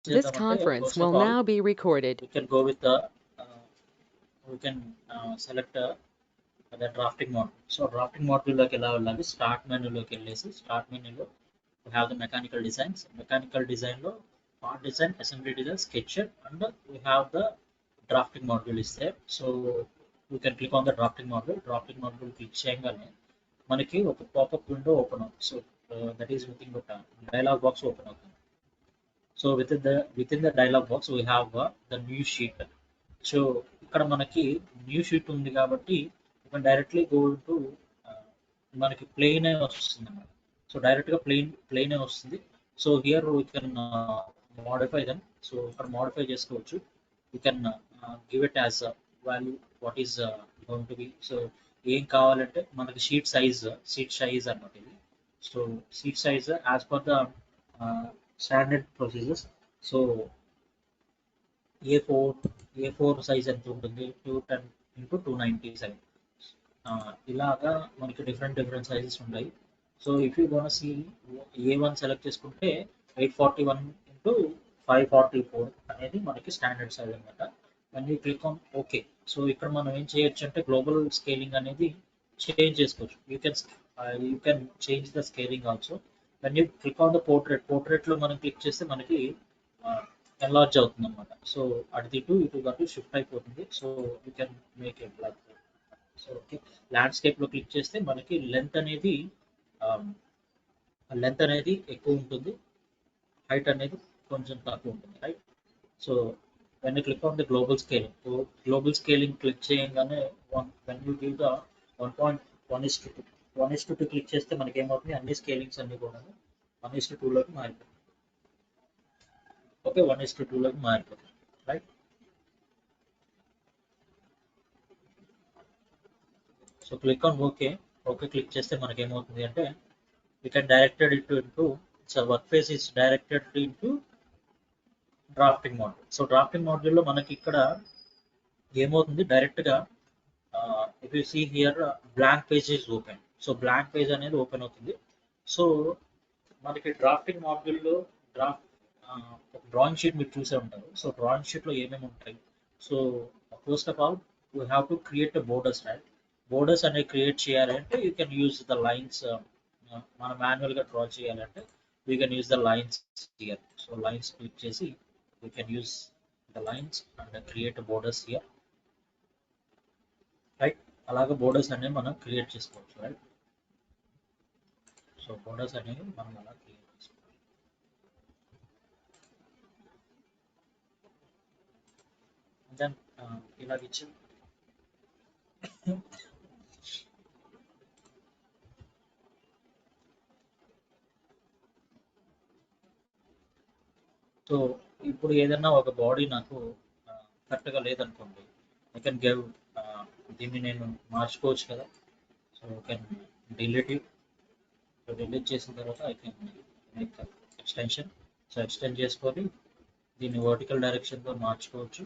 This conference will now be recorded. We can go with the we can select the drafting mode. So drafting module like start menu start menu we have the mechanical designs. Mechanical design lo part design, assembly design, sketcher, and we have the drafting module is there. So we can click on the drafting module. Drafting module click చేయగానే మనకి ఒక popup window open అవుతుంది. So that is nothing but dialog box open అవుతుంది. So within the dialog box we have the new sheet. So ఇక్కడ మనకి new sheet ఉంది కాబట్టి మనం డైరెక్ట్లీ గో టు మనకి ప్లెయిన్ వస్తుంది అన్నమాట. సో డైరెక్ట్గా ప్లెయిన్ వస్తుంది. So here we can modify them. So ఇక్కడ మోడిఫై చేసుకోవచ్చు. We can give it as value what is going to be. So ఏం కావాలంటే మనకి షీట్ సైజ్ అన్నమాట ఇది. So sheet size as per the standard procedures. So A four size ఎంత ఉంటుంది, 210 x 290 సైజ్. ఇలాగా మనకి డిఫరెంట్ సైజెస్ ఉంటాయి. So if you gonna see A one select చేసుకుంటే 841 x 544 అనేది మనకి స్టాండర్డ్ సైజ్ అనమాట. When you click on okay. So ఇక్కడ మనం ఏం చేయొచ్చు అంటే గ్లోబల్ స్కేలింగ్ అనేది చేంజ్ చేసుకోవచ్చు. You can change the scaling also. When you click on the పోర్ట్రేట్లో మనం క్లిక్ చేస్తే మనకి ఎన్లార్జ్ అవుతుంది అనమాట. సో ఇటు షిఫ్ట్ అయిపోతుంది. So you can make it like. So okay, ల్యాండ్స్కేప్లో క్లిక్ చేస్తే మనకి లెంత్ అనేది ఎక్కువ ఉంటుంది, హైట్ అనేది కొంచెం తక్కువ ఉంటుంది, right. So when you click on the global scaling click చేయగానే when you give the 1.1:2 1:2 click చేస్తే మనకి ఏమవుతుంది, అన్ని స్కేలింగ్స్ అన్ని కూడా 1:2లోకి మారిపోతుంది. ఓకే, 1:2లోకి మారిపోతుంది, right. So click on okay click చేస్తే మనకి ఏమవుతుంది అంటే we can directed it into so workspace is directed into drafting module. So drafting మాడ్యూల్లో మనకి ఇక్కడ ఏమవుతుంది, డైరెక్ట్గా if you see here blank page is open. So blank page అనేది ఓపెన్ అవుతుంది. సో మనకి డ్రాఫ్టింగ్ మాడ్యూల్లో డ్రాయింగ్ షీట్ మీరు చూసే ఉంటారు. సో డ్రాయింగ్ షీట్లో ఏమేమి ఉంటాయి. So first of all we have to create borders, right. Borders అనేవి క్రియేట్ చేయాలంటే you can use the lines. మనం మాన్యువల్గా డ్రా చేయాలంటే we can use the lines here. So lines click చేసి we can use the lines and create borders here, right. అలాగే borders అనేవి మనం create చేసుకోవచ్చు, రైట్. సో బోర్డర్స్ అనేవి మనం అలా క్రియేట్ చేసుకోవచ్చు. దెన్ ఇలాగ ఇచ్చి సో ఇప్పుడు ఏదన్నా ఒక బాడీ నాకు కరెక్ట్గా లేదనుకోండి, ఐ కెన్ గివ్ దీన్ని నేను మార్చుకోవచ్చు కదా. So I can delete it. So delete చేసిన తర్వాత I can make extension. So extend చేసుకొని దీన్ని వర్టికల్ డైరెక్షన్తో మార్చుకోవచ్చు.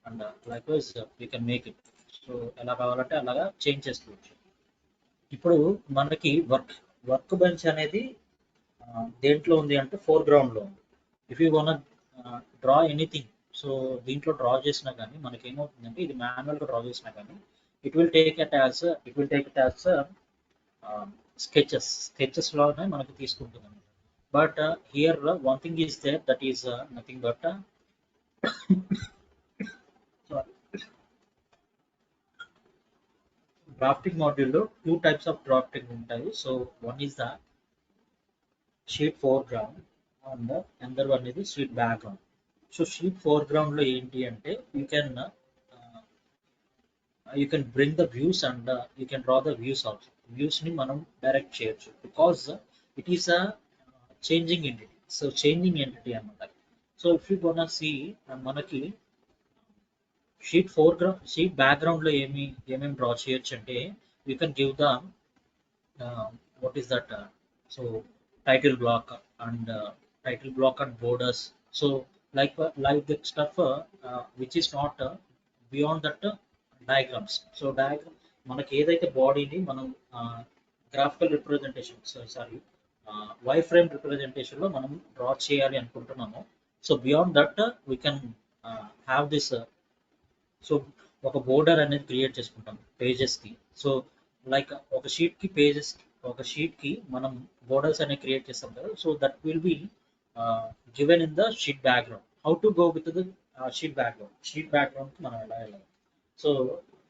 And likewise we can make it. So ఎలా కావాలంటే అలాగా చేంజ్ చేసుకోవచ్చు. ఇప్పుడు మనకి వర్క్ బెంచ్ అనేది దేంట్లో ఉంది అంటే ఫోర్గ్రౌండ్లో ఉంది. If you gonna draw anything, so దీంట్లో డ్రా చేసినా కానీ మనకి ఏమవుతుందంటే ఇది మాన్యువల్గా డ్రా చేసినా కానీ it will take it as sketches లాగానే మనకి తీసుకుంటుంది. But here one thing is there, that is nothing but drafting మాడ్యూల్లో 2 టైప్స్ ఆఫ్ డ్రాఫ్టింగ్ ఉంటాయి. So one is the sheet foreground and another one ఇది షీట్ బ్యాక్గ్రౌండ్. సో షీట్ ఫోర్గ్రౌండ్లో ఏంటి అంటే you can bring the views and you can draw the views also. వ్యూస్ని మనం direct చేయొచ్చు because it is a changing entity. So changing entity అన్నమాట. So if you gonna see మనకి sheet బ్యాక్గ్రౌండ్లో ఏమేమి డ్రా చేయొచ్చు అంటే you can give the what is that. So title block and borders. So like the stuff which is not beyond that diagrams. So diagram మనకి ఏదైతే బాడీని మనం graphical representation wire frame రిప్రజెంటేషన్లో మనం డ్రా చేయాలి అనుకుంటున్నామో so beyond that we can have this. So ఒక border అనేది create చేసుకుంటాం పేజెస్కి. సో లైక్ ఒక షీట్కి మనం బోర్డర్స్ అనేవి క్రియేట్ చేస్తాం కదా. So that will be given in the sheet background. How to go with the sheet బ్యాక్గ్రౌండ్కి మనం ఎలా వెళ్ళాలి. So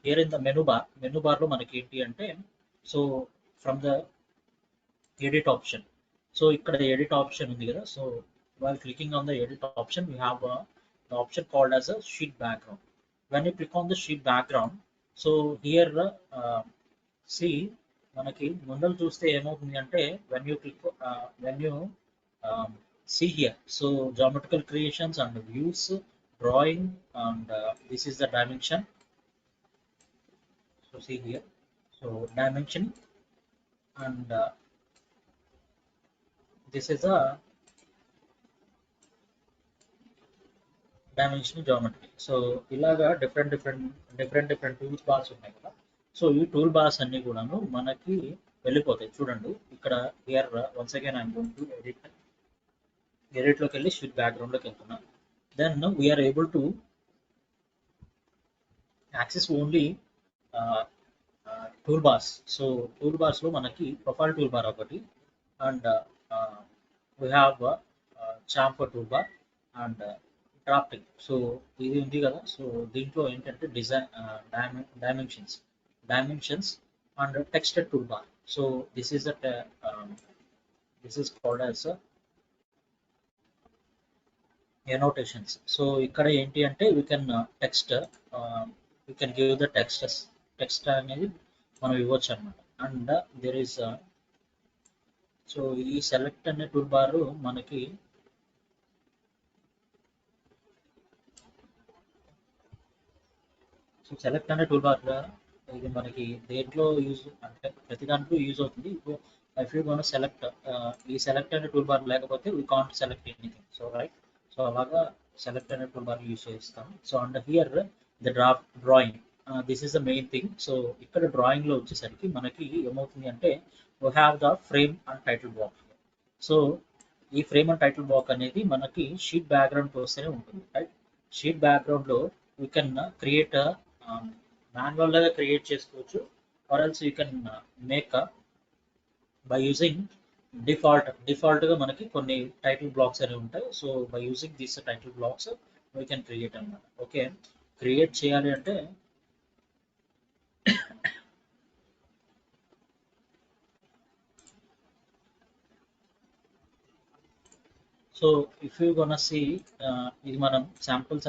here in the menu బార్లో మనకి ఏంటి అంటే, so from the edit option. So ఇక్కడ ఎడిట్ ఆప్షన్ ఉంది కదా. So while clicking on the edit option, we have the option called as a sheet background. When you click on the sheet background, so here see మనకి ముందర చూస్తే ఏమవుతుంది అంటే, when you see here, so geometrical creations and views, drawing, and this is the dimension. So see here, so dimension, and this is a dimension geometry. So ఇలాగా different tool bars ఉన్నాయి కదా. So ఈ tool bars అన్ని కూడాను మనకి వెళ్ళిపోతాయి. చూడండి ఇక్కడ here once again I'm going to ఎడిట్లోకి వెళ్ళి షీట్ బ్యాక్గ్రౌండ్లోకి వెళ్తున్నాను. Then we're able to access only tool bars. So tool బార్స్లో మనకి ప్రొఫైల్ టూల్ బార్ ఒకటి, and we have chamfer tool bar and drafting. So ఇది ఉంది కదా. సో దీంట్లో ఏంటంటే dimensions and texture tool bar. So this is called as annotations. So ఇక్కడ ఏంటి అంటే we can give the text అనేది మనం ఇవ్వచ్చు అనమాట. అండ్ దెర్ ఈస్ సో ఈ సెలెక్ట్ అనే టూల్ బార్ మనకి సో సెలెక్ట్ అనే టూల్ బార్ ఇది మనకి దేంట్లో యూజ్ అంటే ప్రతి దాంట్లో యూజ్ అవుతుంది. ఇప్పుడు ఇఫ్ యూ గోన్ సెలెక్ట్ ఈ సెలెక్ట్ అనే టూల్ బార్ లేకపోతే we can't select anything. So right, so అలాగా సెలెక్ట్ అనే టూల్ బార్ యూజ్ చేస్తాం. So and here the drawing, this is the main thing. So ఇక్కడ డ్రాయింగ్లో వచ్చేసరికి మనకి ఏమవుతుంది అంటే we have the frame and title block. So ఈ ఫ్రేమ్ అండ్ టైటిల్ బ్లాక్ అనేది మనకి షీట్ బ్యాక్గ్రౌండ్కి వస్తేనే ఉంటుంది. రైట్, షీట్ బ్యాక్గ్రౌండ్లో వీ కెన్ క్రియేట్ మాన్యువల్గా క్రియేట్ చేసుకోవచ్చు, or else you can make by using డిఫాల్ట్గా మనకి కొన్ని టైటిల్ బ్లాక్స్ అనేవి ఉంటాయి. So by using these title blocks we can create అన్నమాట. ఓకే, క్రియేట్ చేయాలి అంటే so if you gonna see ఇది మనం శాంపుల్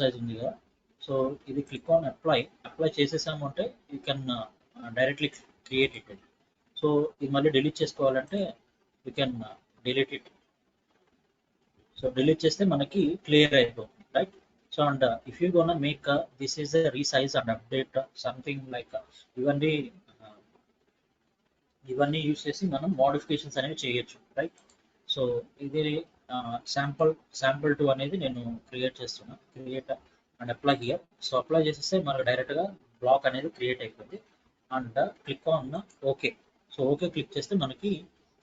సైజ్ ఉంది కదా. సో ఇది క్లిక్ ఆన్ అప్లై చేసేసాము అంటే you can directly create it. So ఇది మళ్ళీ డిలీట్ చేసుకోవాలంటే you can delete it. So delete చేస్తే మనకి క్లియర్ అయిపోతుంది. Right, so and if you gonna make this is a resize and update something like ఇవన్నీ use చేసి మనం మోడిఫికేషన్స్ అనేవి చేయొచ్చు. రైట్, సో ఇది శాంపుల్ 2 అనేది నేను క్రియేట్ చేస్తున్నాను. Create and apply here. So apply చేసేస్తే మనకు డైరెక్ట్గా బ్లాక్ అనేది క్రియేట్ అయిపోయింది. And click on okay. So okay click చేస్తే మనకి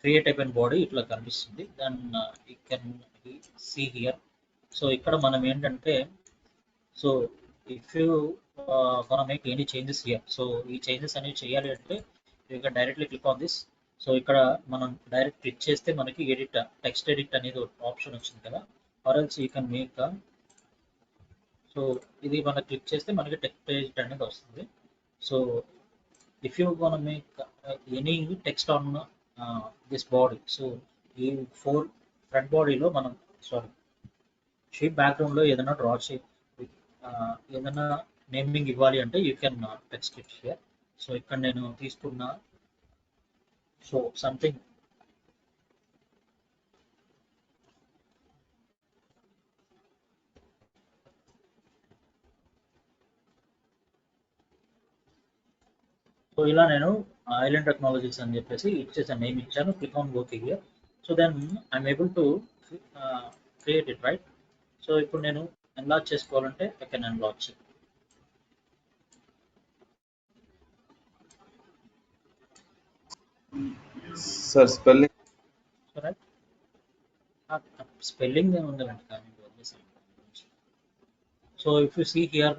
క్రియేట్ అయిపోయిన బాడీ ఇట్లా కనిపిస్తుంది. Then you can see here. So ఇక్కడ మనం ఏంటంటే, so if you gonna make any changes here, so ఈ చేంజెస్ అనేవి చేయాలి అంటే you can directly click on this. So ఇక్కడ మనం డైరెక్ట్ క్లిక్ చేస్తే మనకి టెక్స్ట్ ఎడిట్ అనేది ఆప్షన్ వచ్చింది కదా, are else you can make. So ఇది మనం క్లిక్ చేస్తే మనకి టెక్స్ట్ ఎడిట్ అనేది వస్తుంది. So if you gonna make any text on this body, so ఈ ఫ్రంట్ బాడీలో మనం షీట్ బ్యాక్గ్రౌండ్లో ఏదైనా డ్రా ఏదైనా నేమింగ్ ఇవ్వాలి అంటే you can text it here. So ఇక్కడ నేను తీసుకున్న సో సంథింగ్ సో ఇలా నేను ఐలాండ్ టెక్నాలజీస్ అని చెప్పేసి ఇచ్చేసాను, నేమ్ ఇచ్చాను. Click on okay here. So then I'm able to create it. Right, so ఇప్పుడు నేను ఎన్లార్జ్ చేసుకోవాలంటే I can enlarge. Sir spelling so right, spelling ఉందండి కానీ So if you see here,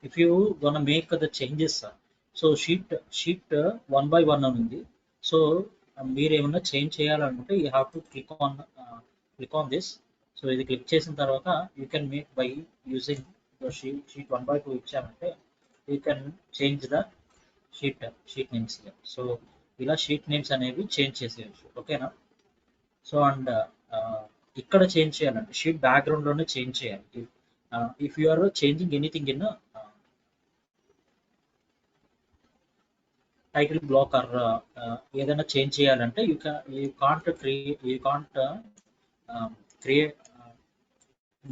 if you gonna make the changes, so one by one అని ఉంది. So మీరు ఏమన్నా change చేయాలనుకుంటే you have to click on this. So ఇది click చేసిన తర్వాత you can make by using sheet 1/2 ఇచ్చామంటే you can change the sheet names. So ఇలా షీట్ నేమ్స్ అనేవి చేంజ్ చేసేయచ్చు. ఓకేనా? సో అండ్ ఇక్కడ చేంజ్ చేయాలంటే షీట్ బ్యాక్గ్రౌండ్ లోనే చేంజ్ చేయాలి. If you are changing anything in a title block or ఏదైనా చేంజ్ చేయాలంటే you can't create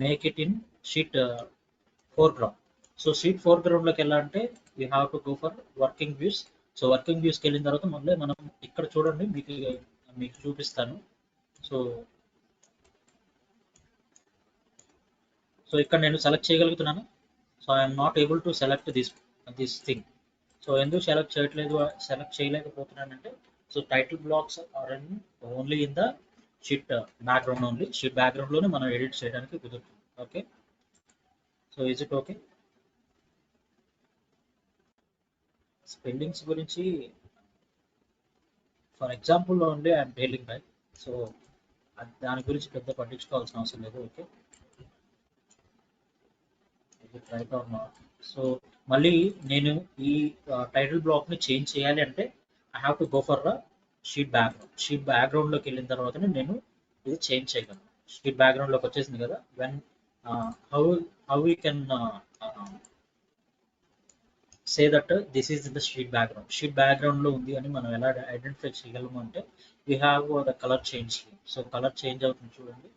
make it in sheet foreground. So sheet foreground లోకి వెళ్ళాలంటే you have to go for working views. So working వ్యూస్కి వెళ్ళిన తర్వాత మళ్ళీ మనం ఇక్కడ చూడండి, మీకు చూపిస్తాను. సో ఇక్కడ నేను సెలెక్ట్ చేయగలుగుతున్నాను. So I'm not able to select this thing. So ఎందుకు సెలెక్ట్ చేయలేకపోతున్నానంటే so title blocks are only in the sheet background only. Sheet బ్యాక్గ్రౌండ్లోనే మనం ఎడిట్ చేయడానికి కుదురుతుంది. Okay, so is it okay? Spellings గురించి for example only I'm telling right. So దాని గురించి పెద్ద పట్టించుకోవాల్సిన అవసరం లేదు. Okay, right or not. So మళ్ళీ నేను ఈ టైటిల్ బ్లాక్ ని చేంజ్ చేయాలి అంటే I have to go for sheet background. Sheet background లోకి వెళ్ళిన తర్వాతనే నేను ఇది చేంజ్ చేయగలను. షీట్ బ్యాక్గ్రౌండ్ లోకి వచ్చేసింది కదా. When how we can say that this is the sheet background. Sheet background లో ఉంది అని మనం ఎలా ఐడెంటిఫై చేయగలము అంటే we have the colour change. So colour change అవుతుంది చూడండి.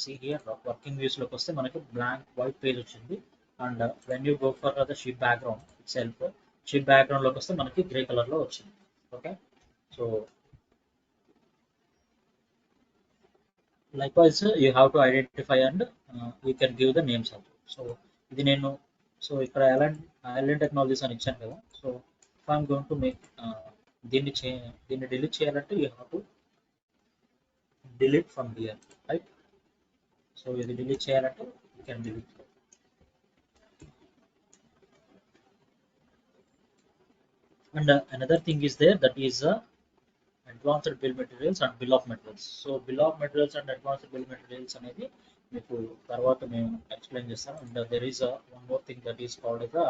see here working views లోకి వస్తే మనకి బ్లాంక్ వైట్ పేజ్ వచ్చింది. And when you go for the sheet background self, sheet background లోకి వస్తే మనకి గ్రే కలర్ లో వచ్చింది. Okay, so likewise you have to identify and you can give the names also. So ఇది నేను ఇక్కడ Island Technologies అని ఇచ్చాను కదా. So if I'm going to make దీన్ని డిలీట్ చేయాలంటే you have to delete from here, right? So ఇది delete చేయాలంటే you can delete. And another thing is there, that is advanced bill materials and bill of materials. So bill of materials and advanced bill materials అనేది మీకు తర్వాత మేము explain చేస్తాను. And there is one more thing that is called the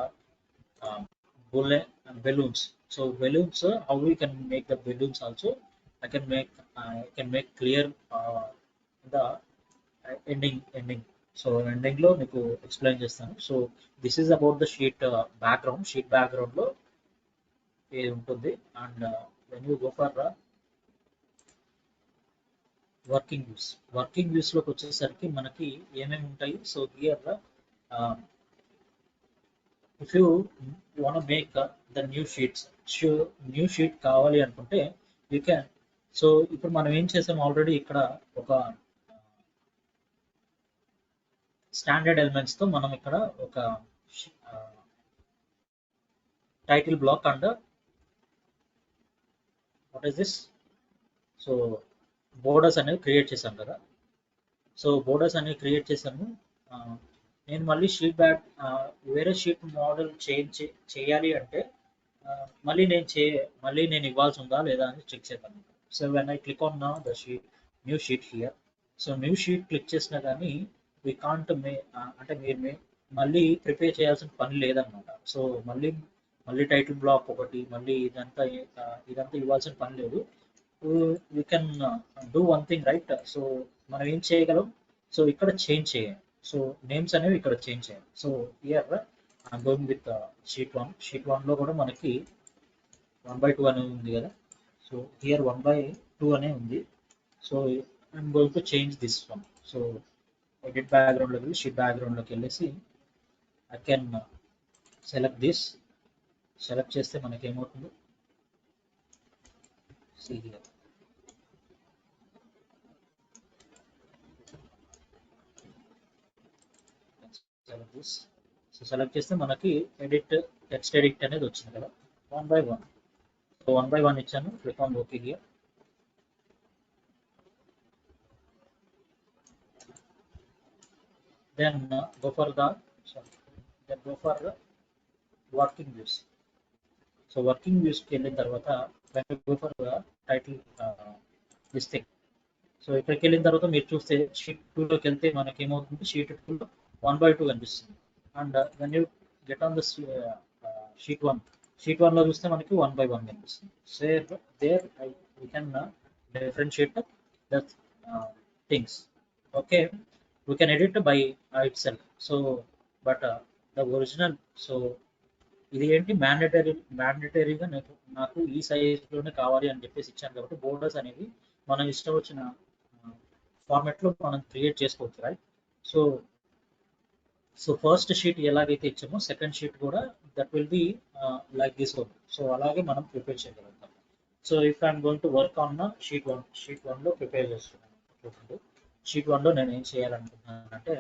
balloons. So balloons, how we can make the balloons also, I can make clear the ending. So ending లో మీకు explain చేస్తాను. So this is about the sheet background. Sheet background లో ఇది ఉంటుంది. And when you go for working views లోకి వచ్చేసరికి మనకి ఏమేమి ఉంటాయి. So here if you want make the new sheet కావాలి అనుకుంటే యూ క్యాన్. సో ఇప్పుడు మనం ఏం చేసాం, ఆల్రెడీ ఇక్కడ ఒక స్టాండర్డ్ ఎలిమెంట్స్ తో మనం ఇక్కడ ఒక title block and what is this, so borders అనేవి క్రియేట్ చేశాం కదా. సో బోర్డర్స్ అనేవి క్రియేట్ చేశాము. నేను మళ్ళీ వేరే షీట్ మోడల్ చేంజ్ చేయాలి అంటే మళ్ళీ నేను ఇవ్వాల్సి ఉందా లేదా అని చెక్ చేద్దాం. So when I click on the new sheet here. So new sheet click చేసినా కానీ వీ కాంట్ అంటే మీరు మళ్ళీ ప్రిపేర్ చేయాల్సిన పని లేదనమాట. సో మళ్ళీ టైటిల్ బ్లాక్ ఒకటి మళ్ళీ ఇదంతా ఇవ్వాల్సిన పని లేదు. We can do one thing right. So మనం ఏం చేయగలం, సో ఇక్కడ చేంజ్ చేయాలి. సో నేమ్స్ అనేవి ఇక్కడ చేంజ్ చేయాలి. So here I'm going with sheet 1 లో కూడా మనకి 1/2 అనేది ఉంది కదా. సో హియర్ 1/2 అనే ఉంది. So I'm going to change this one. So edit background లోకి వెళ్ళి షీట్ బ్యాక్గ్రౌండ్ లోకి వెళ్ళేసి I can select this. Select చేస్తే మనకి ఏమవుతుంది, see here. Select this. So select చేస్తే మనకి టెక్స్ట్ ఎడిట్ అనేది వచ్చింది కదా 1/1. సో 1/1 ఇచ్చాను. Click on okay here. then go for the sorry, then go for the working views. So working వ్యూస్కి వెళ్ళిన తర్వాత when you go for the title this thing. So ఇక్కడికి వెళ్ళిన తర్వాత మీరు చూస్తే షీట్ టూలోకి వెళ్తే మనకి ఏమవుతుంది, షీట్ టూలో 1/2 కనిపిస్తుంది. And when you get on the sheet వన్లో చూస్తే మనకి 1/1 కనిపిస్తుంది. So there we can differentiate the things. Okay, we can edit by itself. So but the original, so ఇది ఏంటి మ్యాండేటరీగా నాకు ఈ సైజ్లోనే కావాలి అని చెప్పేసి ఇచ్చాను కాబట్టి బోర్డర్స్ అనేవి మనం ఇష్టం వచ్చిన ఫార్మాట్లో మనం క్రియేట్ చేసుకోవచ్చు, right? So so first sheet ఎలాగైతే ఇచ్చామో సెకండ్ షీట్ కూడా that will B like this one. So అలాగే మనం ప్రిపేర్ చేయగలుగుతాం. So if I'm going to work on sheet వన్లో ప్రిపేర్ చేస్తున్నాను. చూడండి, షీట్ వన్లో నేను ఏం చేయాలనుకుంటున్నాను అంటే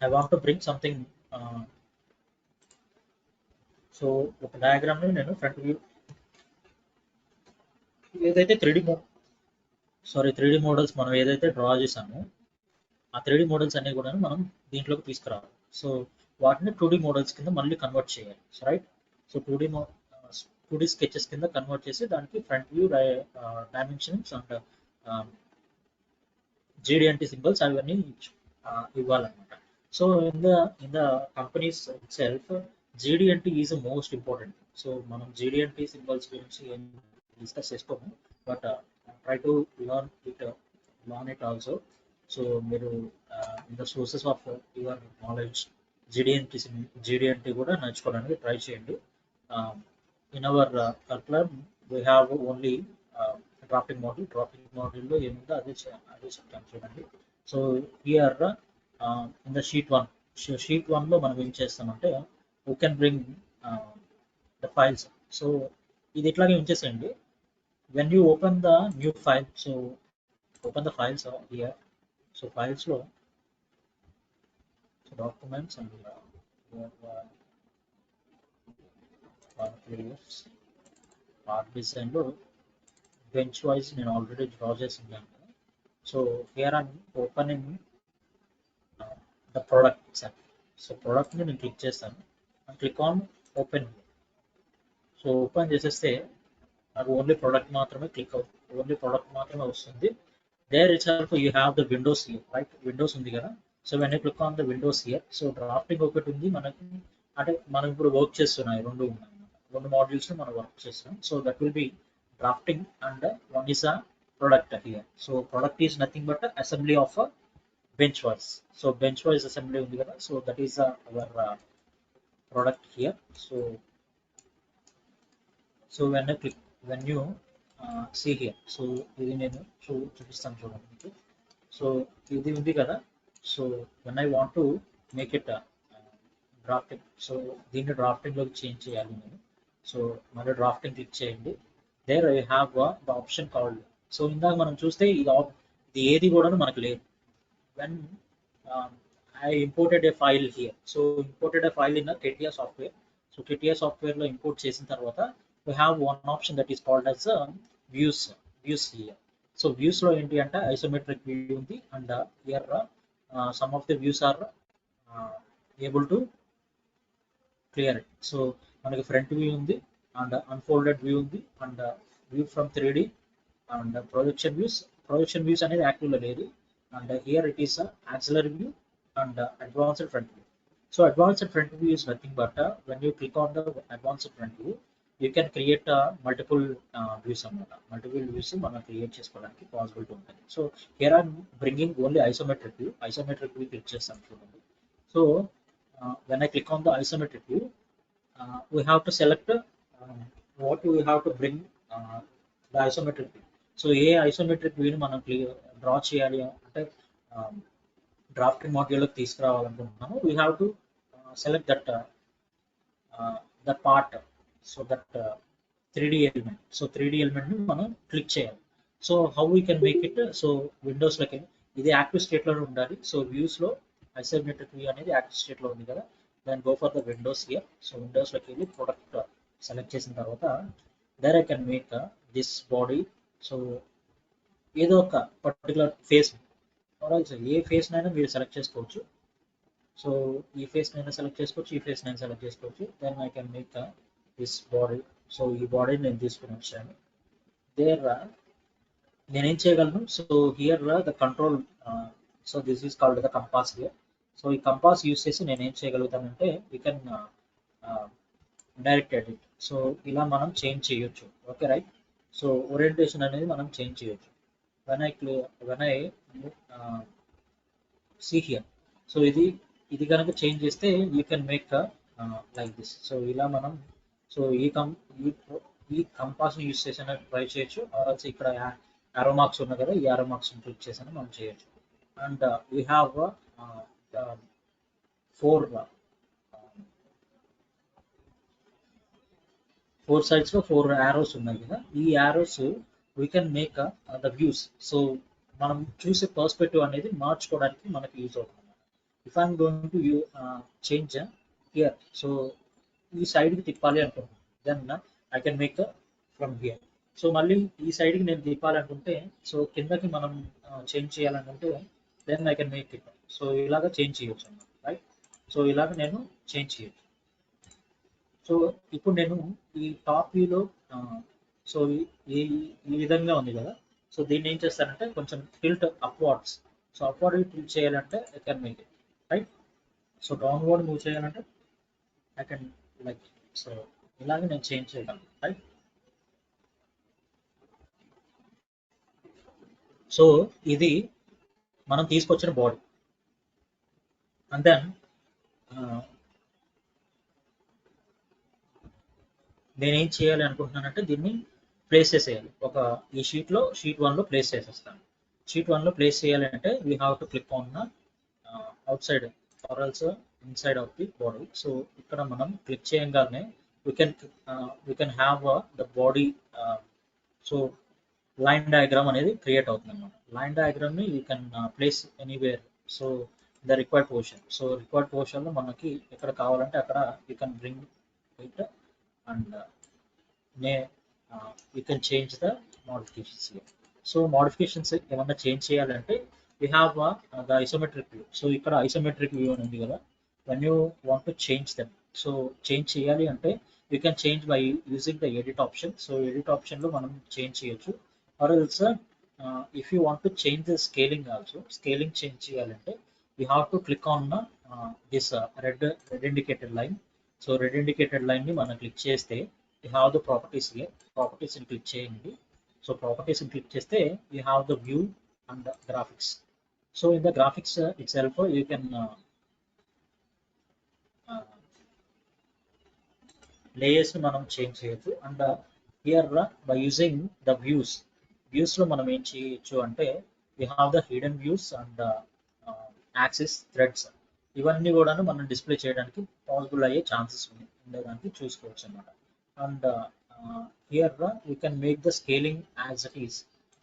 I want to bring something. So ఒక డయాగ్రామ్ని నేను ఫ్రంట్ వ్యూ ఏదైతే 3D మోడల్స్ మనం ఏదైతే డ్రా చేసామో ఆ 3D మోడల్స్ అన్ని కూడా మనం దీంట్లోకి తీసుకురావాలి. సో వాటిని 2D మోడల్స్ కింద మళ్ళీ కన్వర్ట్ చేయాలి, రైట్? సో 2D స్కెచెస్ కింద కన్వర్ట్ చేసి దానికి front view dimensions and GD&T symbols అవన్నీ ఇవ్వాలన్నమాట. So in the companies itself GD&T is most important. So మనం GD&T సింబల్స్ గురించి ఏం డిస్కస్ చేసుకోము, but try to learn it also. So మీరు in the sources of your knowledge GD&T కూడా నేర్చుకోవడానికి try చేయండి. In our curriculum we have only drafting మోడ్యూల్లో ఏముందో అదే చెప్తాను చూడండి. So here in the sheet వన్లో మనం ఏం చేస్తామంటే we can bring the files. So ఇది ఇట్లాగే ఉంచేసేయండి. when you open the new file, so open the files here. So files lo so documents and PDFs art design lo bench wise నేను already draw చేసి ఉన్నాను. So here I'm opening the product itself. So ప్రోడక్ట్ని నేను click చేస్తాను, click on open. So open చేసేస్తే నాకు only product మాత్రమే only product మాత్రమే వస్తుంది. There itself you have the windows here, right? Windows ఉంది కదా. So when you click on the windows here, so drafting ఒకటి ఉంది మనకి, అంటే మనం ఇప్పుడు వర్క్ చేస్తున్నాయి రెండు ఉన్నాయి, రెండు మాడ్యూల్స్ మనం వర్క్ చేస్తున్నాం. So that will be drafting and one is a product here. So product is nothing but assembly of bench vice. So bench vice assembly ఉంది కదా. So that is our product here. So when you see here, so ఇది నేను చూపిస్తాను చూడండి మీకు. So ఇది ఉంది కదా. So when I want to make it drafting, so దీన్ని డ్రాఫ్టింగ్లోకి చేంజ్ చేయాలి నేను. సో మళ్ళీ డ్రాఫ్టింగ్ క్లిక్ చేయండి. There I have the option called. So ఇందాక మనం చూస్తే ఇది ఏది కూడా మనకు లేదు. When I imported a file here. So imported a file in a CATIA software. So CATIA softwareలో ఇంపోర్ట్ చేసిన తర్వాత we have one option that is called as views here. So views లో ఏంటి అంటే isometric view ఉంది, and here some of the views are able to clear it. So మనకి front view ఉంది, and unfolded view ఉంది, and view from 3D and projection views అనేది యాక్టివ్లో లేదు. And here it is auxiliary view and advanced front view. So advanced front view is nothing but when you click on the advanced front view, you can create multiple views అన్నమాట. Multiple views మనం create చేసుకోవడానికి possibility ఉంటుంది. So here I'm bringing only isometric view click చేస్తాను చూడండి. So when I click on the isometric view, we have to select what we have to bring the isometric view. So a isometric వ్యూని మనం draw చేయాలి అంటే drafting మాడ్యూల్లోకి తీసుకురావాలనుకుంటున్నాము. We have to select that part. So that 3D element. So 3D ఎలిమెంట్ని మనం click చేయాలి. So how we can make it. So విండోస్లోకి ఇది యాక్టివ్ స్టేట్లోనే ఉండాలి. సో వ్యూస్లో ఐసోమెట్రిక్ వ్యూ అనేది యాక్టివ్ స్టేట్లో ఉంది కదా. Then go for the windows here. So విండోస్లోకి వెళ్ళి ప్రొడక్ట్ సెలెక్ట్ చేసిన తర్వాత there I can make this body. So ఏదో ఒక particular face, or also a face నైనా మీరు సెలెక్ట్ చేసుకోవచ్చు. సో ఈ ఫేస్ నైనా సెలెక్ట్ చేసుకోవచ్చు, ఈ ఫేస్ నైనా సెలెక్ట్ చేసుకోవచ్చు. Then I can make this body. So ఈ బాడీని నేను తీసుకుని వచ్చాను. దేర్ నేనేం చేయగలను, so here the control, so this is called the compass here. So ఈ కంపాస్ యూస్ చేసి నేను ఏం చేయగలుగుతానంటే we can direct edit. So ఇలా మనం చేంజ్ చేయొచ్చు. Okay right. సో ఓరియంటేషన్ అనేది మనం చేంజ్ చేయొచ్చు. When I see here, so ఇది కనుక చేంజ్ చేస్తే you can make like this. So ఇలా మనం, సో ఈ కంపాస్ని యూస్ చేసిన ట్రై చేయొచ్చు. ఆల్సో ఇక్కడ యారో మార్క్స్ ఉన్నాయి కదా, ఈ యారో మార్క్స్ క్లిక్ చేసిన మనం చేయొచ్చు. And we have four sides లో 4 యారోస్ ఉన్నాయి కదా, ఈ arrows we can make the views. So మనం చూసే పర్స్పెక్టివ్ అనేది మార్చుకోవడానికి మనకి యూజ్ అవుతుంది. If I'm going to change here, so ఈ సైడ్కి తిప్పాలి అనుకుంటున్నాను, then I can make from here. So మళ్ళీ ఈ సైడ్కి నేను తిప్పాలనుకుంటే, సో కిందకి మనం చేంజ్ చేయాలనుకుంటే then I can make it. So ఇలాగ చేంజ్ చేయొచ్చు అన్నమాట, రైట్. సో ఇలాగ నేను చేంజ్ చేయొచ్చు. సో ఇప్పుడు నేను ఈ టాప్ వ్యూలో, సో ఈ ఈ విధంగా ఉంది కదా, సో దీన్ని ఏం చేస్తానంటే కొంచెం tilt upwards. So upward tilt చేయాలంటే I can make it, right. So downward move చేయాలంటే ఐ కెన్ లైక్. సో ఇలాగే నేను చేంజ్ చేయగలను, రైట్. సో ఇది మనం తీసుకొచ్చిన బాడీ. అండ్ దెన్ నేనేం చేయాలి అనుకుంటున్నానంటే దీన్ని ప్లేస్ చేసేయాలి. ఈ షీట్ 1లో ప్లేస్ చేసేస్తాను. షీట్ 1లో ప్లేస్ చేయాలి అంటే we have to click on the outside or also inside of the body. So ఇక్కడ మనం క్లిక్ చేయగానే we can have the body. So line diagram అనేది క్రియేట్ అవుతుంది అన్నమాట. లైన్ డయాగ్రామ్ని you can place anywhere. So the required position. So required పొజిషన్లో మనకి ఎక్కడ కావాలంటే అక్కడ you can bring it. And you can change the modifications here. So modifications ఏమన్నా చేంజ్ చేయాలంటే we have the isometric view. So ఇక్కడ isometric view అని ఉంది కదా, when you want to change them. So change చేయాలి అంటే you can change by using the edit option. So edit ఆప్షన్లో మనం చేంజ్ చేయొచ్చు. Or else if you want to change the scaling also, scaling change చేయాలంటే you have to click on this red indicated line. So red indicated లైన్ని మనం click చేస్తే you have the properties here. ప్రాపర్టీస్ని click చేయండి. So ప్రాపర్టీస్ని click చేస్తే you have the view and the graphics. So in the graphics it self you can లేయర్స్ని మనం change చేయొచ్చు. And here by using the వ్యూస్లో మనం ఏం చేయొచ్చు అంటే we have the hidden views and axis threads. ఇవన్నీ కూడా మనం డిస్ప్లే చేయడానికి పాసిబుల్ అయ్యే ఛాన్సెస్ ఉండేదానికి చూసుకోవచ్చు అన్నమాట. And here you can make the scaling as it is.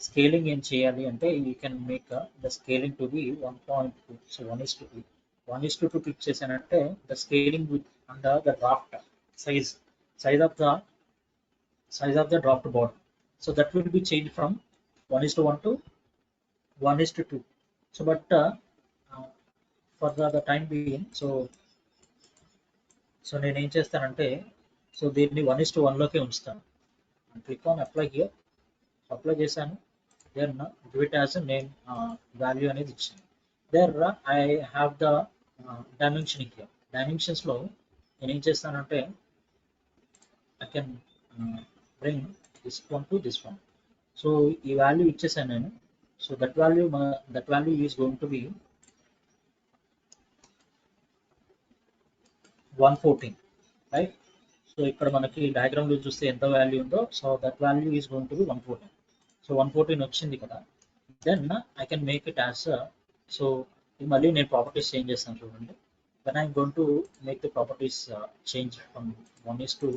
Scaling ఏం చేయాలి అంటే you can make the scaling to be 1.2. So 1:2. 1:2 click చేశానంటే the scaling with and the draft size of the draft board. So that will be changed from 1:1 to 1:2. So but for the time being, so నేను ఏం చేస్తానంటే so దీన్ని 1:1లోకే ఉంచుతాను. Click on apply here. Apply చేశాను. Then give it as name value అనేది ఇచ్చాను. There I have the dimension here. డైమెన్షన్స్లో నేను ఏం చేస్తానంటే I can bring this one to this one. So ఈ వాల్యూ ఇచ్చేసాను నేను. So that value is going to be 114, right. So ఇక్కడ మనకి డయాగ్రామ్లో చూస్తే ఎంత వాల్యూ ఉందో, so that value is going to be 114. So 114 వచ్చింది కదా, then I can make it as. So మళ్ళీ నేను ప్రాపర్టీస్ చేంజ్ చేస్తాను చూడండి. Then I'm going to make the properties change from 1:2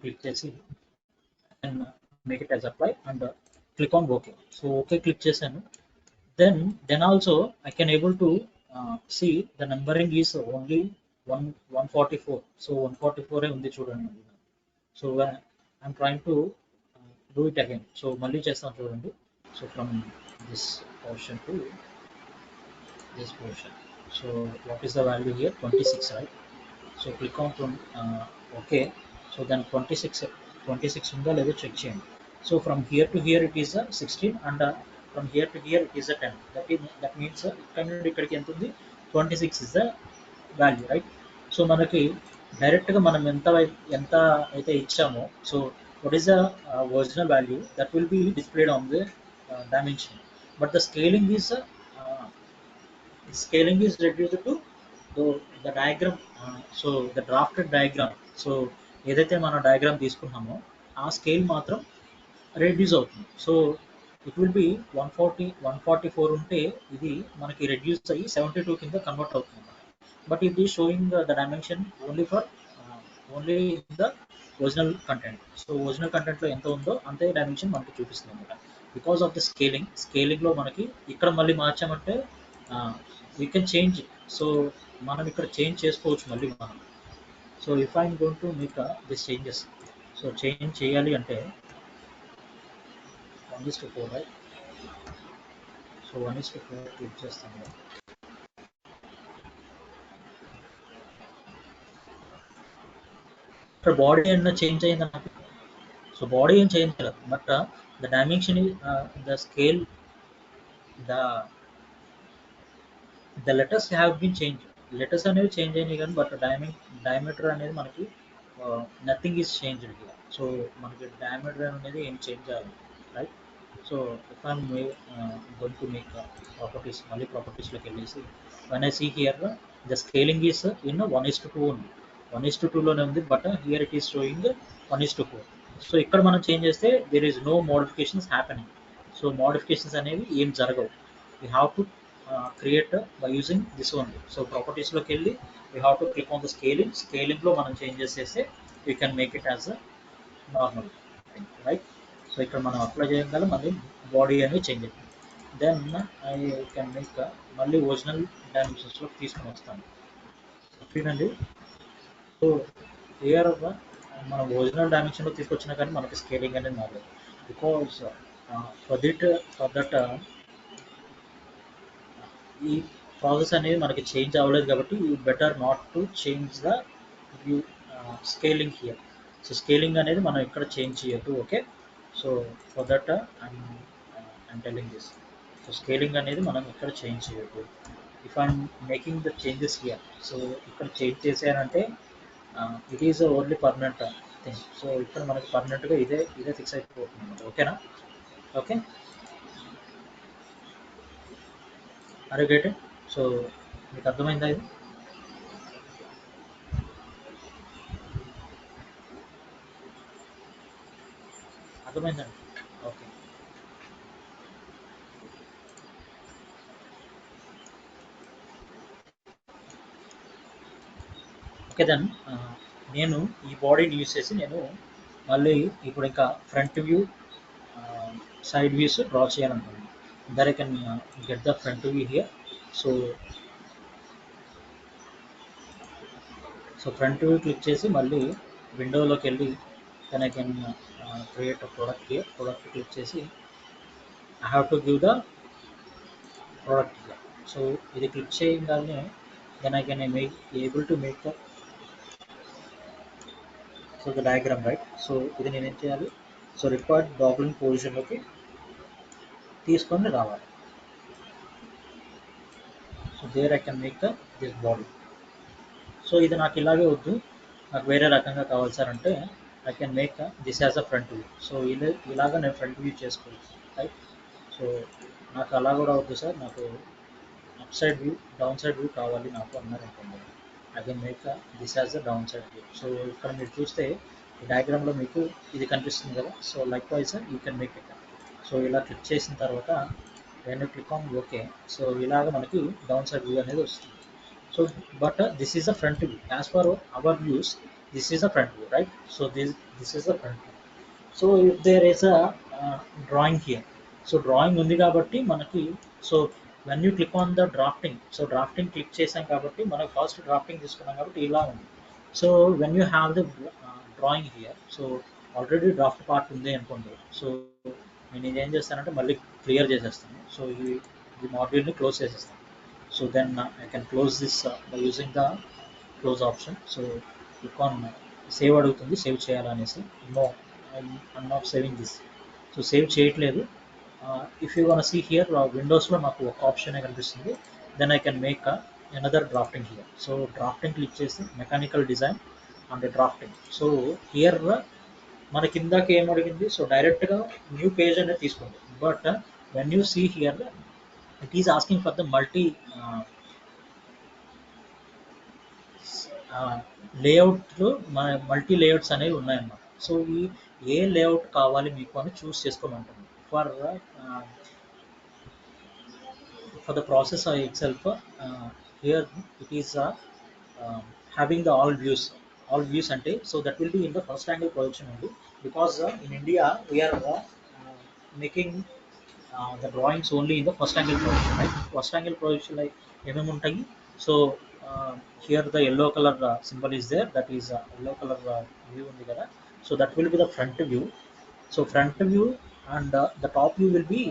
click చేసి and make it as apply and click on okay. So okay click చేశాను. Then also I can able to see the numbering is only 144. So 144 ఉంది చూడండి. So I'm trying to do it again. So మళ్ళీ చేస్తాం చూడండి. So from this portion to this portion. So what is the value here? 26, right? So click on okay. So then 26 ఉందా లేదో check చేయండి. So from here to here it is a 16 and from here to here it is a 10. That means ఇక్కడ నుండి ఇక్కడికి ఎంత ఉంది? 26 is the value, right? So మనకి డైరెక్ట్గా మనం ఎంత అయితే ఇచ్చామో, so what is the original value that will be displayed on the dimension, but the scaling is reduced to the diagram, so the drafted diagram. So ఏదైతే మనం diagram తీసుకున్నామో ఆ స్కేల్ మాత్రం రెడ్యూస్ అవుతుంది. సో ఇట్ విల్ బి 144 ఉంటే ఇది మనకి reduce అయ్యి 72 కింద కన్వర్ట్ అవుతుంది అన్నమాట. But it is showing the dimension only in the original content. So original కంటెంట్లో ఎంత ఉందో అంతే డైమెన్షన్ మనకి చూపిస్తుంది అనమాట. బికాస్ ఆఫ్ ద స్కేలింగ్లో మనకి ఇక్కడ మళ్ళీ మార్చామంటే వీ కెన్ చేంజ్. సో మనం ఇక్కడ చేంజ్ చేసుకోవచ్చు మళ్ళీ మనం. So if I'm going to make this changes, so change చేయాలి అంటే 1:4, right? సో 1:4 క్లిక్ చేస్తాను. ఇక్కడ బాడీ ఏమన్నా చేంజ్ అయింది నాకు. సో బాడీ ఏం చేంజ్ చేయలేదు, but the dimension the scale the letters have been change. Letters అనేవి చేంజ్ అయినాయి కానీ బట్ డయామీటర్ అనేది మనకి నథింగ్ ఈజ్ చేంజ్. సో మనకి డయామీటర్ అనేది ఏం చేంజ్ అవ్వాలి, right? So if I'm going to make properties, మళ్ళీ ప్రాపర్టీస్లోకి వెళ్ళేసి one I see here the scaling is in 1:2 ఉంది. 1:2లోనే ఉంది, but here it is showing 1:4. So ఇక్కడ మనం చేంజ్ చేస్తే there is no modifications happening. So modifications అనేవి ఏం జరగవు. We have to create by using this only. So ప్రాపర్టీస్లోకి వెళ్ళి we have to click on the స్కేలింగ్లో మనం చేంజెస్ చేస్తే we can make it as a normal, right? So ఇక్కడ మనం అప్లై చేయగలం, మళ్ళీ బాడీ అనేది చేంజ్ అవుతుంది. దెన్ ఐ కెన్ మేక్ మళ్ళీ ఒరిజినల్ డైమెన్షన్స్లో తీసుకొని వస్తాను. చూడండి. సో హియర్ మనం ఒరిజినల్ డైమెన్షన్లో తీసుకొచ్చినా కానీ మనకి స్కేలింగ్ అనేది మారలేదు. బికాస్ ఫర్ దట్ ఈ ప్రాసెస్ అనేది మనకి చేంజ్ అవ్వలేదు కాబట్టి you better not to change the view scaling here. So scaling అనేది మనం ఇక్కడ చేంజ్ చేయొద్దు, okay? So for that I'm telling this. So scaling అనేది మనం ఇక్కడ చేంజ్ చేయొద్దు. If I'm making the changes here, so ఇక్కడ చేంజ్ చేశానంటే it is only permanent thing. So ఇక్కడ మనకి పర్మనెంట్గా ఇదే ఫిక్స్ అయిపోతుంది అనమాట, ఓకేనా? ఓకే, అరే గెట్ ఇట్. సో మీకు అర్థమైందా ఇది? అర్థమైందండి? ఓకే. ఓకే దెన్ నేను ఈ బాడీని యూజ్ చేసి నేను మళ్ళీ ఇప్పుడు ఇంకా front view, side views draw చేయాలనుకుంటున్నాను. There I can get the front view here. So front view click చేసి మళ్ళీ విండోలోకి వెళ్ళి then I can create a product here. Product click చేసి I have to give the product here. So ఇది click చేయగానే then I can able to make the so the diagram, right? So ఇది నేను ఏం చేయాలి? సో రిక్వైర్డ్ డాక్యుమెంట్ పొజిషన్లోకి తీసుకొని రావాలి. So there I can make this body. So ఇది నాకు ఇలాగే వద్దు, నాకు వేరే రకంగా కావాలి సార్ అంటే I can make this as a front view. So ఇలాగా నేను ఫ్రంట్ వ్యూ చేసుకోవచ్చు, రైట్? సో నాకు అలా కూడా వద్దు సార్, నాకు up side view, down side view కావాలి నాకు అన్నారు అనుకోండి, I can make this as a down side view. So ఇక్కడ మీరు చూస్తే ఈ డయాగ్రామ్లో మీకు ఇది కనిపిస్తుంది కదా. So like wise you can make it. So ఇలా క్లిక్ చేసిన తర్వాత నేను క్లిక్ ఆన్ ఓకే. సో ఇలాగ మనకి డౌన్ సైడ్ వ్యూ అనేది వస్తుంది. So but this is the front view. As for our views this is the front view, right? So this is the front view. So if there is a drawing here, so drawing ఉంది కాబట్టి మనకి, so when you click on the drafting, so drafting click చేసాం కాబట్టి మనకు first drafting తీసుకున్నాం కాబట్టి ఇలా ఉంది. So when you have the drawing here, so already draft part ఉంది అనుకోండి. సో నేను ఇదేం చేస్తానంటే మళ్ళీ క్లియర్ చేసేస్తాను. సో ఈ మాడ్యూల్ని క్లోజ్ చేసేస్తాను. So then I can close this by using the close option. So click on save అడుగుతుంది, సేవ్ చేయాలనేసి. No, I'm not saving this. So save చేయట్లేదు. If you want see here విండోస్లో నాకు ఒక ఆప్షన్ కనిపిస్తుంది. Then I can make another drafting here. So drafting click చేసి mechanical design and drafting. So here మన కిందకి ఏం అడిగింది, సో డైరెక్ట్గా న్యూ పేజ్ అనేది తీసుకుంది. But when you see here it is asking for the multi లేఅవుట్లు, మన మల్టీ లేఅవుట్స్ అనేవి ఉన్నాయన్నమాట. సో ఈ ఏ లేఅవుట్ కావాలి మీకు అని చూస్ చేసుకోమంటుంది. For the process itself, here it is having the all views ante, so that will be in the first angle projection only, because in India we are making the drawings only in the first angle projection, right? First angle projection like ఏమేమి ఉంటాయి. So here the yellow color symbol is there, that is yellow color view ఉంది కదా. So that will be the front view. So front view, and the top view will be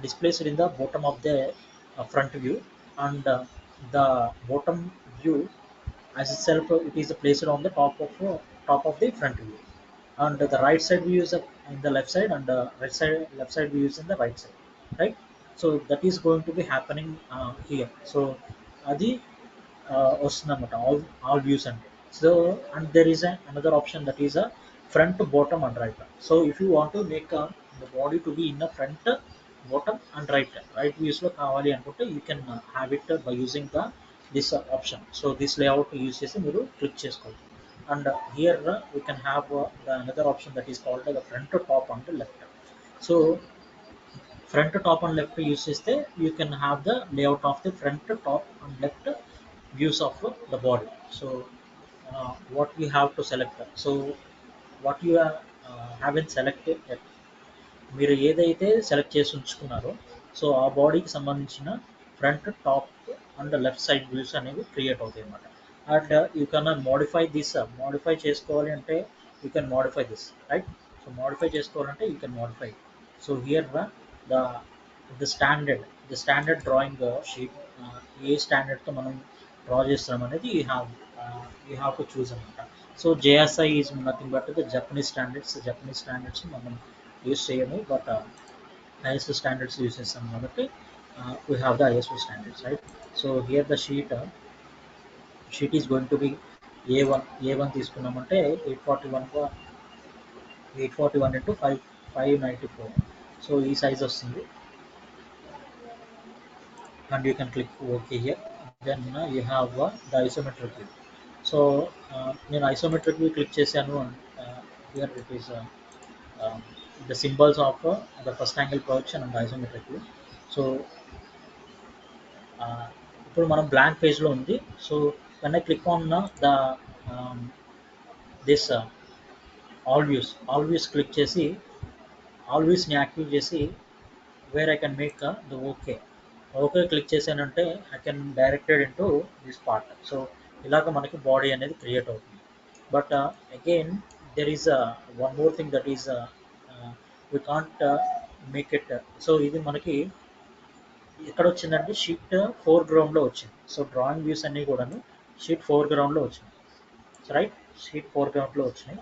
displaced in the bottom of the front view, and the bottom view as itself, it is placed on the top of the front view, and the right side view is in the left side, and left side view is in the right side, right? So that is going to be happening here. So adi వస్తుందన్నమాట, all views అంటే. So and there is another option, that is front, bottom and right. So if you want to make the body to be in the front, bottom and right వ్యూస్లో కావాలి అనుకుంటే you can have it by using the this option. So this layout use చేసి మీరు click చేసుకోవచ్చు. And here we can have the another option, that is called the front, top and left. So front, top and left use చేస్తే you can have the layout of the front, top and left views of the body. So what we have to select, so what you haven't selected yet, మీరు ఏదైతే select చేసి ఉంచుకున్నారో, so ఆ బాడీకి సంబంధించిన front, top and left side views అనేవి create అవుతాయి అన్నమాట. And you can modify this. Modify చేసుకోవాలి అంటే you can modify this, right? So modify చేసుకోవాలంటే you can modify. So here the standard drawing sheet, ఏ స్టాండర్డ్తో మనం డ్రా చేస్తున్నాం అనేది యూ హ్యావ్ టు చూస్ అనమాట. So JSI is nothing but the Japanese standards మనం యూస్ చేయము, బట్ ISO స్టాండర్డ్స్ యూస్ చేస్తాం కాబట్టి we have the ISO standards, right? So here the sheet is going to be A one తీసుకున్నామంటే 841 into 594. So ఈ size వస్తుంది, and you can click OK here. Then you have the isometric view. So నేను isometric view click చేశాను. Here it is um, the symbols of the first angle projection and the isometric view. So ఇప్పుడు మనం blank పేజ్లో ఉంది. So when I click on the um, this all views క్లిక్ చేసి all viewsని activate చేసి where I can make the okay click చేశానంటే I can directed into this part. So ఇలాగ మనకి బాడీ అనేది క్రియేట్ అవుతుంది. But again there is one more thing, that is we can't make it. So ఇది మనకి ఎక్కడ వచ్చిందంటే షీట్ 4 గ్రౌండ్లో వచ్చింది. సో డ్రాయింగ్ వ్యూస్ అన్నీ కూడాను షీట్ 4 గ్రౌండ్లో వచ్చినాయి, రైట్? షీట్ 4 గ్రౌండ్లో వచ్చినాయి.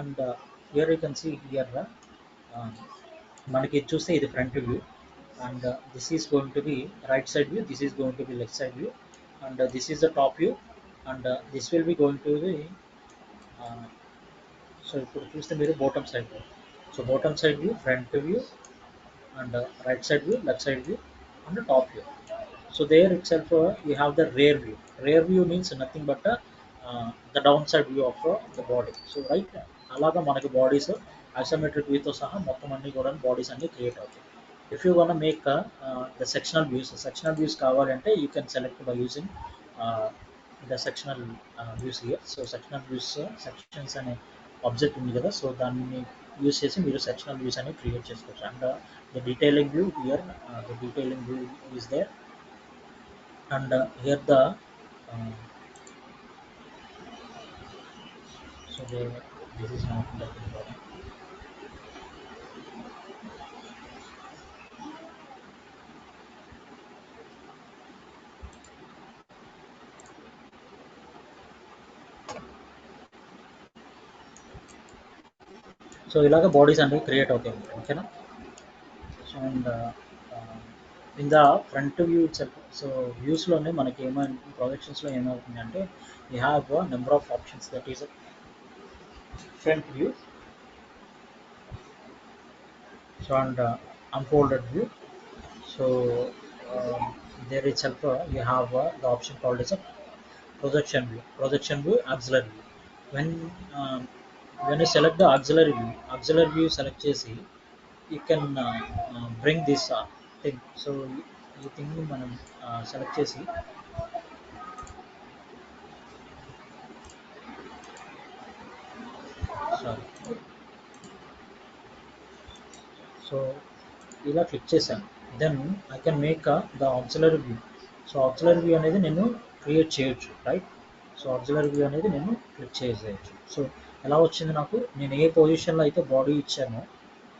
And here you can see here మనకి చూస్తే ఇది front view, and this is going to be right side view, this is going to be left side view, and this is the top view, and this will be going to be uh, so ఇప్పుడు చూస్తే మీరు bottom side view. So bottom side view, front view, and right side view, left side view, and the top view. So there itself you have the rear view. Rear view means nothing but the downside view of the body. So right, అలాగా మనకి bodies isometric వ్యూతో సహా మొత్తం అన్ని కూడా bodies అన్ని create అవుతాయి. If you want make the sectional views కావాలంటే you can select by using the sectional views here. So sectional views, sections అనే ఆబ్జెక్ట్ ఉంది కదా, సో దాన్ని యూస్ చేసి మీరు సెక్షనల్ వ్యూస్ అనేవి క్రియేట్ చేసుకోవచ్చు. And the detailing view here, the detailing view is there, and here the uh, so this is not that important. So ఇలాగ బాడీస్ అనేవి క్రియేట్ అవుతాయి అన్నమాట. ఓకేనా. So and in the front view itself, so వ్యూస్లోనే మనకి ఏమైనా ప్రొజెక్షన్స్లో ఏమవుతుందంటే we have number of options. That is front view, so and unfolded view. So there itself you have the option called as a projection view, auxiliary view. When um, when you select the auxiliary view select చేసి you can bring this thing. So ఈ thing ని మనం select చేసి sorry so ఇలా click చేశాను. Then I can make the auxiliary view. So auxiliary view అనేది నేను create చేయొచ్చు, రైట్. సో ఆక్సిలరీ వ్యూ అనేది నేను క్లిక్ చేసేయచ్చు. సో ఎలా వచ్చింది నాకు, నేను ఏ పొజిషన్లో అయితే బాడీ ఇచ్చానో,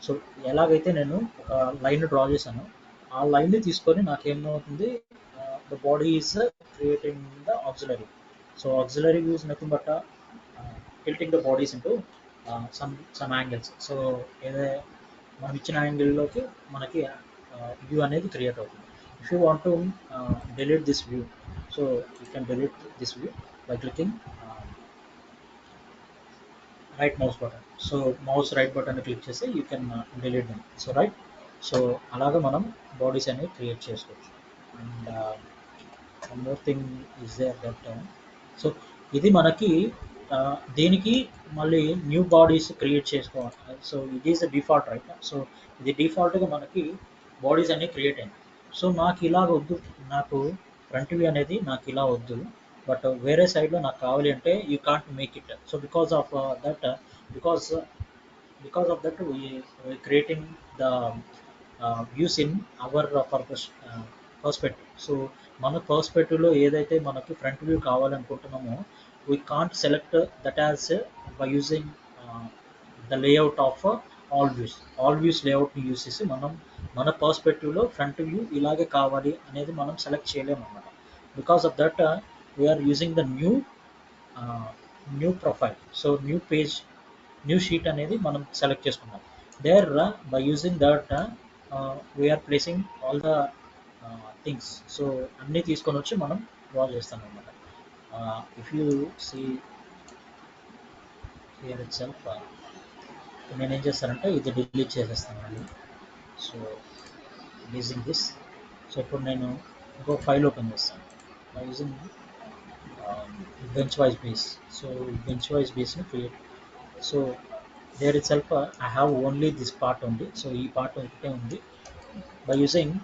సో ఎలాగైతే నేను ఒక లైన్ డ్రా చేశానో ఆ లైన్ని తీసుకొని నాకేమవుతుంది, the body is creating the auxiliary. So auxiliary views nothing but tilting the bodies into some angles. So ఏదే మనం ఇచ్చిన యాంగిల్లోకి మనకి వ్యూ అనేది క్రియేట్ అవుతుంది. If you want to delete this view, so you can delete this view by clicking right mouse button. So mouse right button click చేసి you can delete them. So right, so అలాగా మనం bodies అనేవి create చేసుకోవచ్చు. And one more thing is there that, so ఇది మనకి దీనికి మళ్ళీ new bodies create చేసుకోవాలి. సో ఇది ఈజ్ డిఫాల్ట్, రైట్. సో ఇది డిఫాల్ట్గా మనకి బాడీస్ అనేవి క్రియేట్ అయింది. సో నాకు ఇలాగ వద్దు, నాకు ఫ్రంట్ వ్యూ అనేది నాకు ఇలా వద్దు, బట్ వేరే సైడ్లో నాకు కావాలి అంటే you can't make it. So because of that, because because of that we creating the views in our purpose perspective. So మన పర్స్పెక్టివ్లో ఏదైతే మనకి ఫ్రంట్ వ్యూ కావాలనుకుంటున్నామో we can't select that as by using the layout of all views layout ని use చేసి మనం మన పర్స్పెక్టివ్లో front view ఇలాగే కావాలి అనేది మనం సెలెక్ట్ చేయలేము అన్నమాట. Because of that we are using the new profile. So new page, new sheet అనేది మనం సెలెక్ట్ చేసుకున్నాం. There by using that we are placing all the things. So అన్నీ తీసుకొని వచ్చి మనం డ్రా చేస్తాం అనమాట. If you see here it self, నేనేం చేస్తానంటే ఇది డిలీట్ చేసేస్తాను మళ్ళీ. సో యూజింగ్ దిస్, సో ఇప్పుడు నేను ఇంకో ఫైల్ ఓపెన్ చేస్తాను using bench wise base. So bench wise బేస్ని create, so there itself I have only this part only. So ఈ పార్ట్ ఒకటే ఉంది. బై యూజింగ్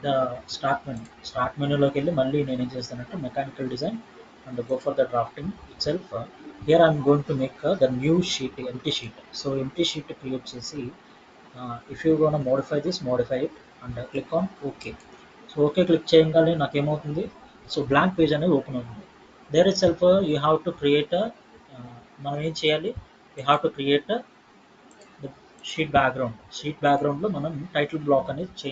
ద స్టార్ట్ మెనూలోకి వెళ్ళి మళ్ళీ నేను ఏం చేస్తానంటే mechanical design and go for the drafting itself. Here I'm going to make the new sheet, empty sheet. So empty sheet create చేసి if you gonna modify it and click on okay. So okay click చేయగానే నాకేమవుతుంది, so blank page అనేది open అవుతుంది. There it self you have to create, మనం ఏం చేయాలి, you have to create the sheet బ్యాక్గ్రౌండ్లో మనం టైటిల్ బ్లాక్ అనేది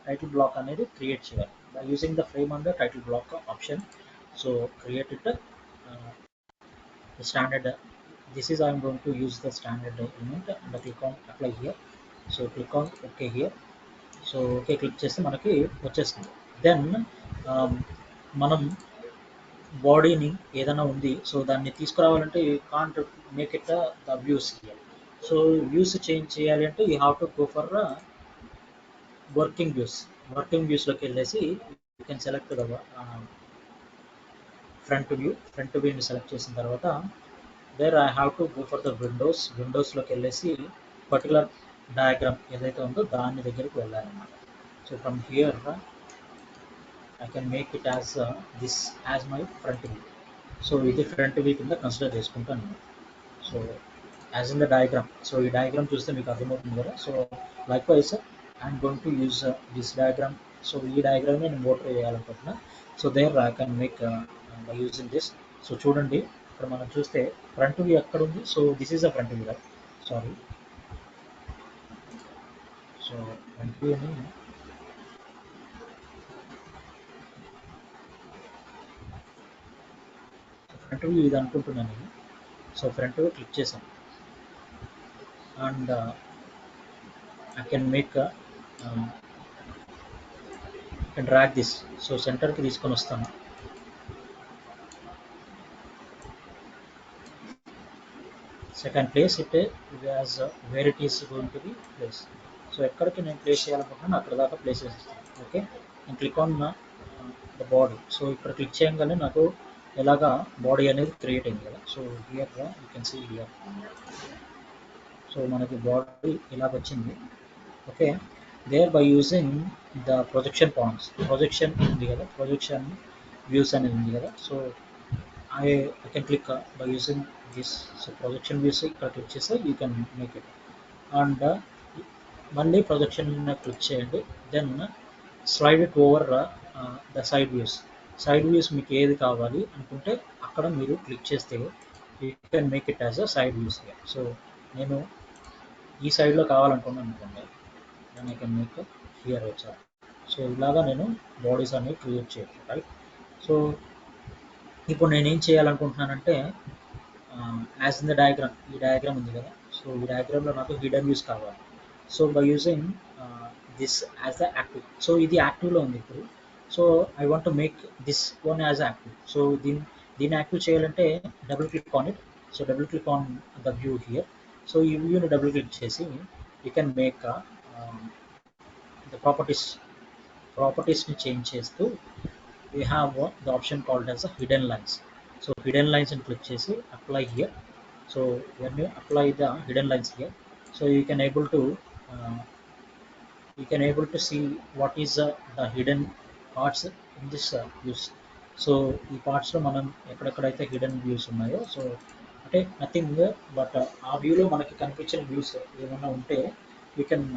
టైటిల్ బ్లాక్ అనేది క్రియేట్ చేయాలి by using the frame and the title block option. So create it the standard, this is I am going to use the standard element and click on apply here. So click on okay here. So okay click చేస్తే మనకి వచ్చేస్తుంది. Then మనం బాడీని ఏదైనా ఉంది, సో దాన్ని తీసుకురావాలంటే you can't make it the views here. So views change చేయాలి అంటే you have to go for working వ్యూస్లోకి వెళ్ళేసి you can select the front వ్యూని సెలెక్ట్ చేసిన తర్వాత there I have to go for the విండోస్లోకి వెళ్ళేసి పర్టికులర్ డయాగ్రామ్ ఏదైతే ఉందో దాని దగ్గరికి వెళ్ళాలన్నమాట. So from here I can make it as this as my front view. So ఇది ఫ్రంట్ వ్యూ కింద కన్సిడర్ చేసుకుంటాను నేను. So as in the diagram, so ఈ డయాగ్రామ్ చూస్తే మీకు అర్థమవుతుంది కదా. So like wise I'm going to use this diagram. So ఈ డయాగ్రామ్ నేను మోటర్ వేయాలనుకుంటున్నా. So there I can make by using this. So చూడండి ఇక్కడ మనం చూస్తే ఫ్రంట్ వ్యూ ఎక్కడ ఉంది. So this is a front view, right. Sorry, so front వ్యూని ఫ్రంట్ వ్యూ ఇది అనుకుంటున్నాను నేను. సో ఫ్రంట్ వ్యూ క్లిక్ చేశాను. and I can make a can drag this. So center కి తీసుకొని వస్తాను. So I can place it as where it is going to be placed. So ఎక్కడికి నేను ప్లేస్ చేయాలనుకుంటున్నాను అక్కడ దాకా ప్లేస్ చేసేస్తాను. ఓకే, నేను click on the body. So ఇక్కడ క్లిక్ చేయగానే నాకు ఎలాగా బాడీ అనేది క్రియేట్ అయింది కదా. So here you can see here. So మనకి బాడీ ఇలాగ వచ్చింది. Okay, there by using the projection points. Projection ఉంది కదా, ప్రొజెక్షన్ వ్యూస్ అనేది ఉంది కదా. So I can click by using this. So projection views ఇక్కడ క్లిక్ చేస్తే you can make it. And మళ్ళీ ప్రొజెక్షన్ క్లిక్ చేయండి. Then slide it over the side views. Side views మీకు ఏది కావాలి అనుకుంటే అక్కడ మీరు క్లిక్ చేస్తే you can make it as a side views. So నేను ఈ సైడ్లో కావాలనుకున్నాను అనుకోండి, then I can make here వచ్చా. సో ఇలాగా నేను బాడీస్ అనేవి క్రియేట్ చేయొచ్చు, రైట్. సో ఇప్పుడు నేనేం చేయాలనుకుంటున్నానంటే యాజ్ ఇన్ ద డయాగ్రామ్, ఈ డయాగ్రామ్ ఉంది కదా. సో ఈ డయాగ్రామ్లో నాకు హిడెన్ వ్యూస్ కావాలి. So by using this as the active. So ఇది యాక్టివ్లో ఉంది ఇప్పుడు. So I want to make this one as active. So దీన్ని యాక్టివ్ చేయాలంటే double click on it. So double click on the view here. So ఈ వ్యూని double click చేసి you can make the ప్రాపర్టీస్ని చేంజ్ చేస్తూ we have the option called as a hidden lines. So hidden lines and click chesi apply here. So when you apply the hidden lines here, so uh, you can able to see what is the hidden parts in this views. So ఈ parts లో మనం ఎక్కడెక్కడైతే hidden views ఉన్నాయో, so అంటే nothing but ఆ వ్యూలో మనకి కనిపించిన వ్యూస్ ఏమైనా ఉంటే you can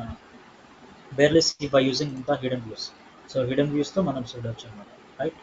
barely see by using the hidden views. So hidden views తో మనం చూడొచ్చు అన్నమాట, రైట్.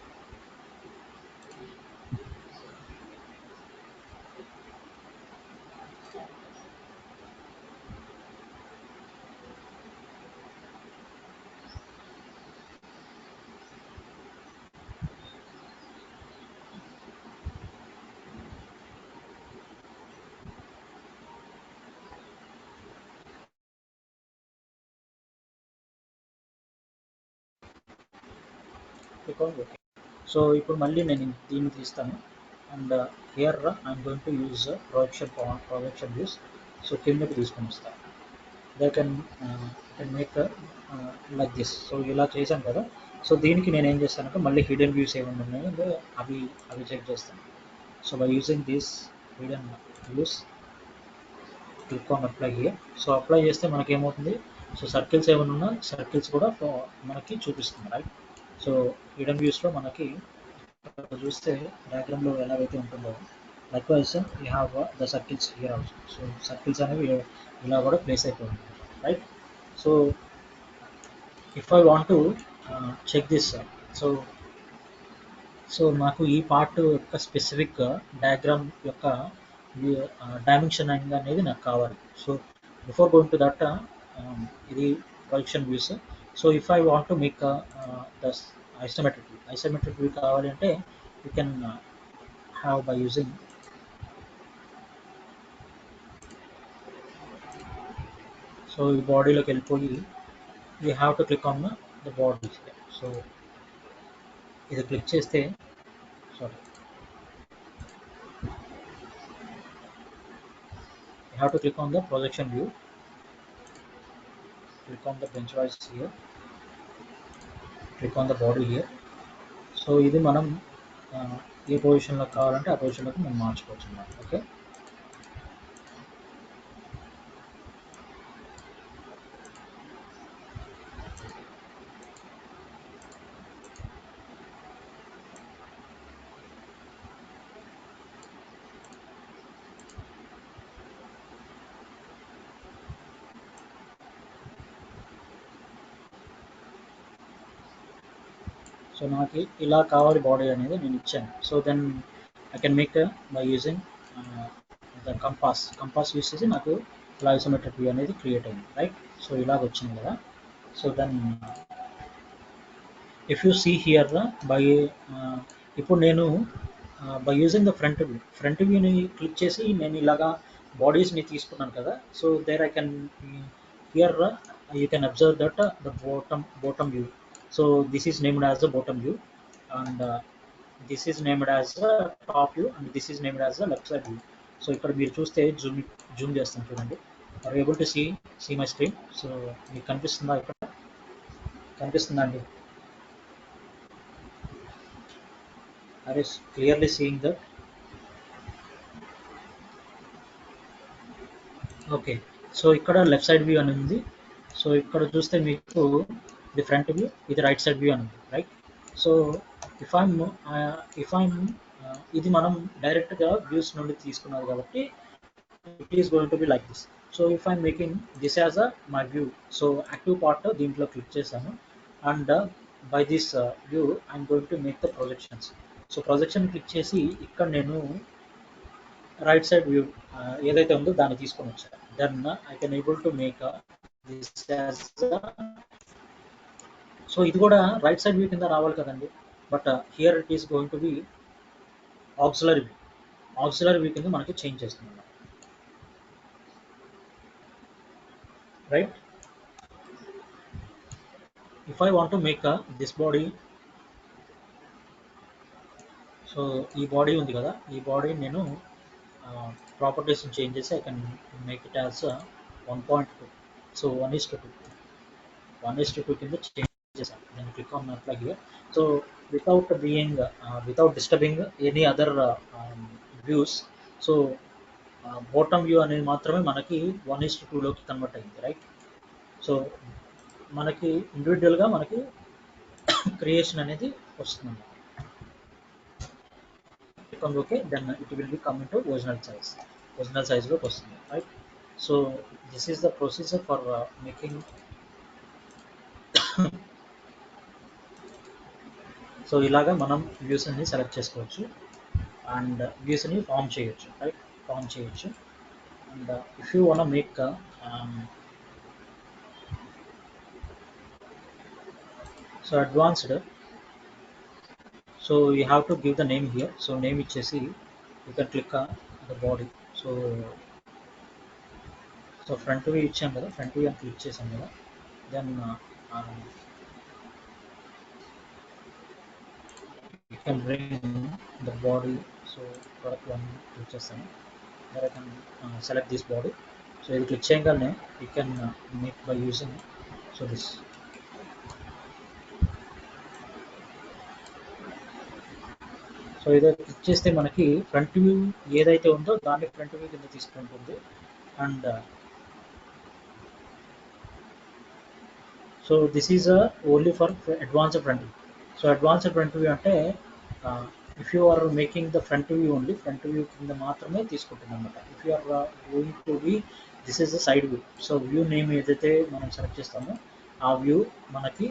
ఓకే, సో ఇప్పుడు మళ్ళీ నేను దీన్ని తీస్తాను. And here I'm going to use projection views. So కిందకి తీసుకొని వస్తాను. They can make like this. So ఇలా చేశాను కదా. సో దీనికి నేను ఏం చేస్తానంటే మళ్ళీ హిడెన్ వ్యూస్ ఏమైనా ఉన్నాయో అవి చెక్ చేస్తాను. So by using this hidden views click on apply here. So apply చేస్తే మనకి ఏమవుతుంది, సో సర్కిల్స్ ఏమైనా ఉన్నా సర్కిల్స్ కూడా మనకి చూపిస్తుంది, రైట్. సో హిడెన్ వ్యూస్లో మనకి చూస్తే డయాగ్రామ్లో ఎలాగైతే ఉంటుందో likewise you have the circles here also. So circles అనేవి ఇలా కూడా ప్లేస్ అయిపోయింది, right. So if I want to check this, so so నాకు ఈ పార్ట్ యొక్క స్పెసిఫిక్ డయాగ్రామ్ యొక్క డైమెన్షన్ అనేది నాకు కావాలి. So before going to that ఇది projection views. So if I want to make the isometric view కావాలి అంటే you can have by using. So ఈ బాడీలోకి వెళ్ళిపోయి you have to click on the body. So ఇది క్లిక్ చేస్తే sorry you have to click on the projection view, click on the bench wise here, click on the body here. So ఇది మనం ఏ పొజిషన్లో కావాలంటే ఆ పొజిషన్లోకి మనం మార్చుకోవచ్చు అన్నమాట. ఓకే, సో నాకు ఇలా కావాలి బాడీ అనేది నేను ఇచ్చాను. So then I can make by using the compass use చేసి నాకు ఇలా ఐసోమెట్రిక్ వ్యూ అనేది క్రియేట్ అయింది, రైట్. సో ఇలాగ వచ్చింది కదా. So then if you see here by ఇప్పుడు నేను బై యూజింగ్ ద ఫ్రంట్ వ్యూని క్లిక్ చేసి నేను ఇలాగా బాడీస్ ని తీసుకున్నాను కదా. So there I can here you can observe that the bottom view. So this is named as the bottom view, and this is named as the top view, and this is named as the left side view. So ఇక్కడ మీరు చూస్తే zoom చేస్తాను చూడండి. Are able to see my screen? So మీకు కనిపిస్తుందా? ఇక్కడ కనిపిస్తుందా అండి? Are is clearly seeing that? Okay. So ఇక్కడ లెఫ్ట్ సైడ్ వ్యూ అని ఉంది. సో ఇక్కడ చూస్తే మీకు ఇది ఫ్రంట్ వ్యూ, ఇది రైట్ సైడ్ వ్యూ అని ఉంది, right? So if I'm if I'm ఇది మనం డైరెక్ట్గా వ్యూస్ నుండి తీసుకున్నది కాబట్టి it is going to be like this. So if I'm making this as my view, so active part దీంట్లో క్లిక్ చేశాను, and by this view I'm going to make the projections. So projection click చేసి ఇక్కడ నేను right side view ఏదైతే ఉందో దాన్ని తీసుకొని వచ్చాను. Then I can able to make this as. So ఇది కూడా రైట్ సైడ్ వ్యూ కింద రావాలి కదండి, but here it is going to be auxiliary view. Auxiliary view కింద మనకి చేంజ్ చేస్తుంది, right? If I want to make this body, so ఈ body ఉంది కదా, ఈ బాడీ నేను ప్రాపర్టీస్ చేంజ్ చేసి I can make it as 1.2. So 1:2, 1:2 కింద చేంజ్ చేశాను. నేను click on apply here. So without being without disturbing any other views, so bottom view అనేది మాత్రమే మనకి 1:2లోకి కన్వర్ట్ అయింది, రైట్? సో మనకి ఇండివిజువల్గా మనకి క్రియేషన్ అనేది వస్తుంది. Okay, then it will become into original సైజ్లోకి వస్తుంది, right? So this is the procedure for making. So ఇలాగా మనం వ్యూస్ని సెలెక్ట్ చేసుకోవచ్చు అండ్ వ్యూస్ని ఫామ్ చేయొచ్చు, రైట్? ఫామ్ చేయొచ్చు. And if you want make so advanced, so you have to give the name here. So name ఇచ్చేసి you can click the body. So front view ఇచ్చాం కదా, ఫ్రంట్ వ్యూ అని click చేసాం కదా. Then you can bring the body. So product one click చేస్తాను. There I can select this body. So ఇది click చేయగానే you can make by using so this. So ఇది click చేస్తే మనకి ఫ్రంట్ వ్యూ ఏదైతే ఉందో దాన్ని ఫ్రంట్ వ్యూ కింద తీసుకుంటుంది. And so this is only for advanced front view. So advanced front view అంటే if you are making the front view only, front view కింద మాత్రమే తీసుకుంటుంది అనమాట. If you are going to be this is the side view. So view name ఏదైతే మనం select చేస్తామో ఆ view మనకి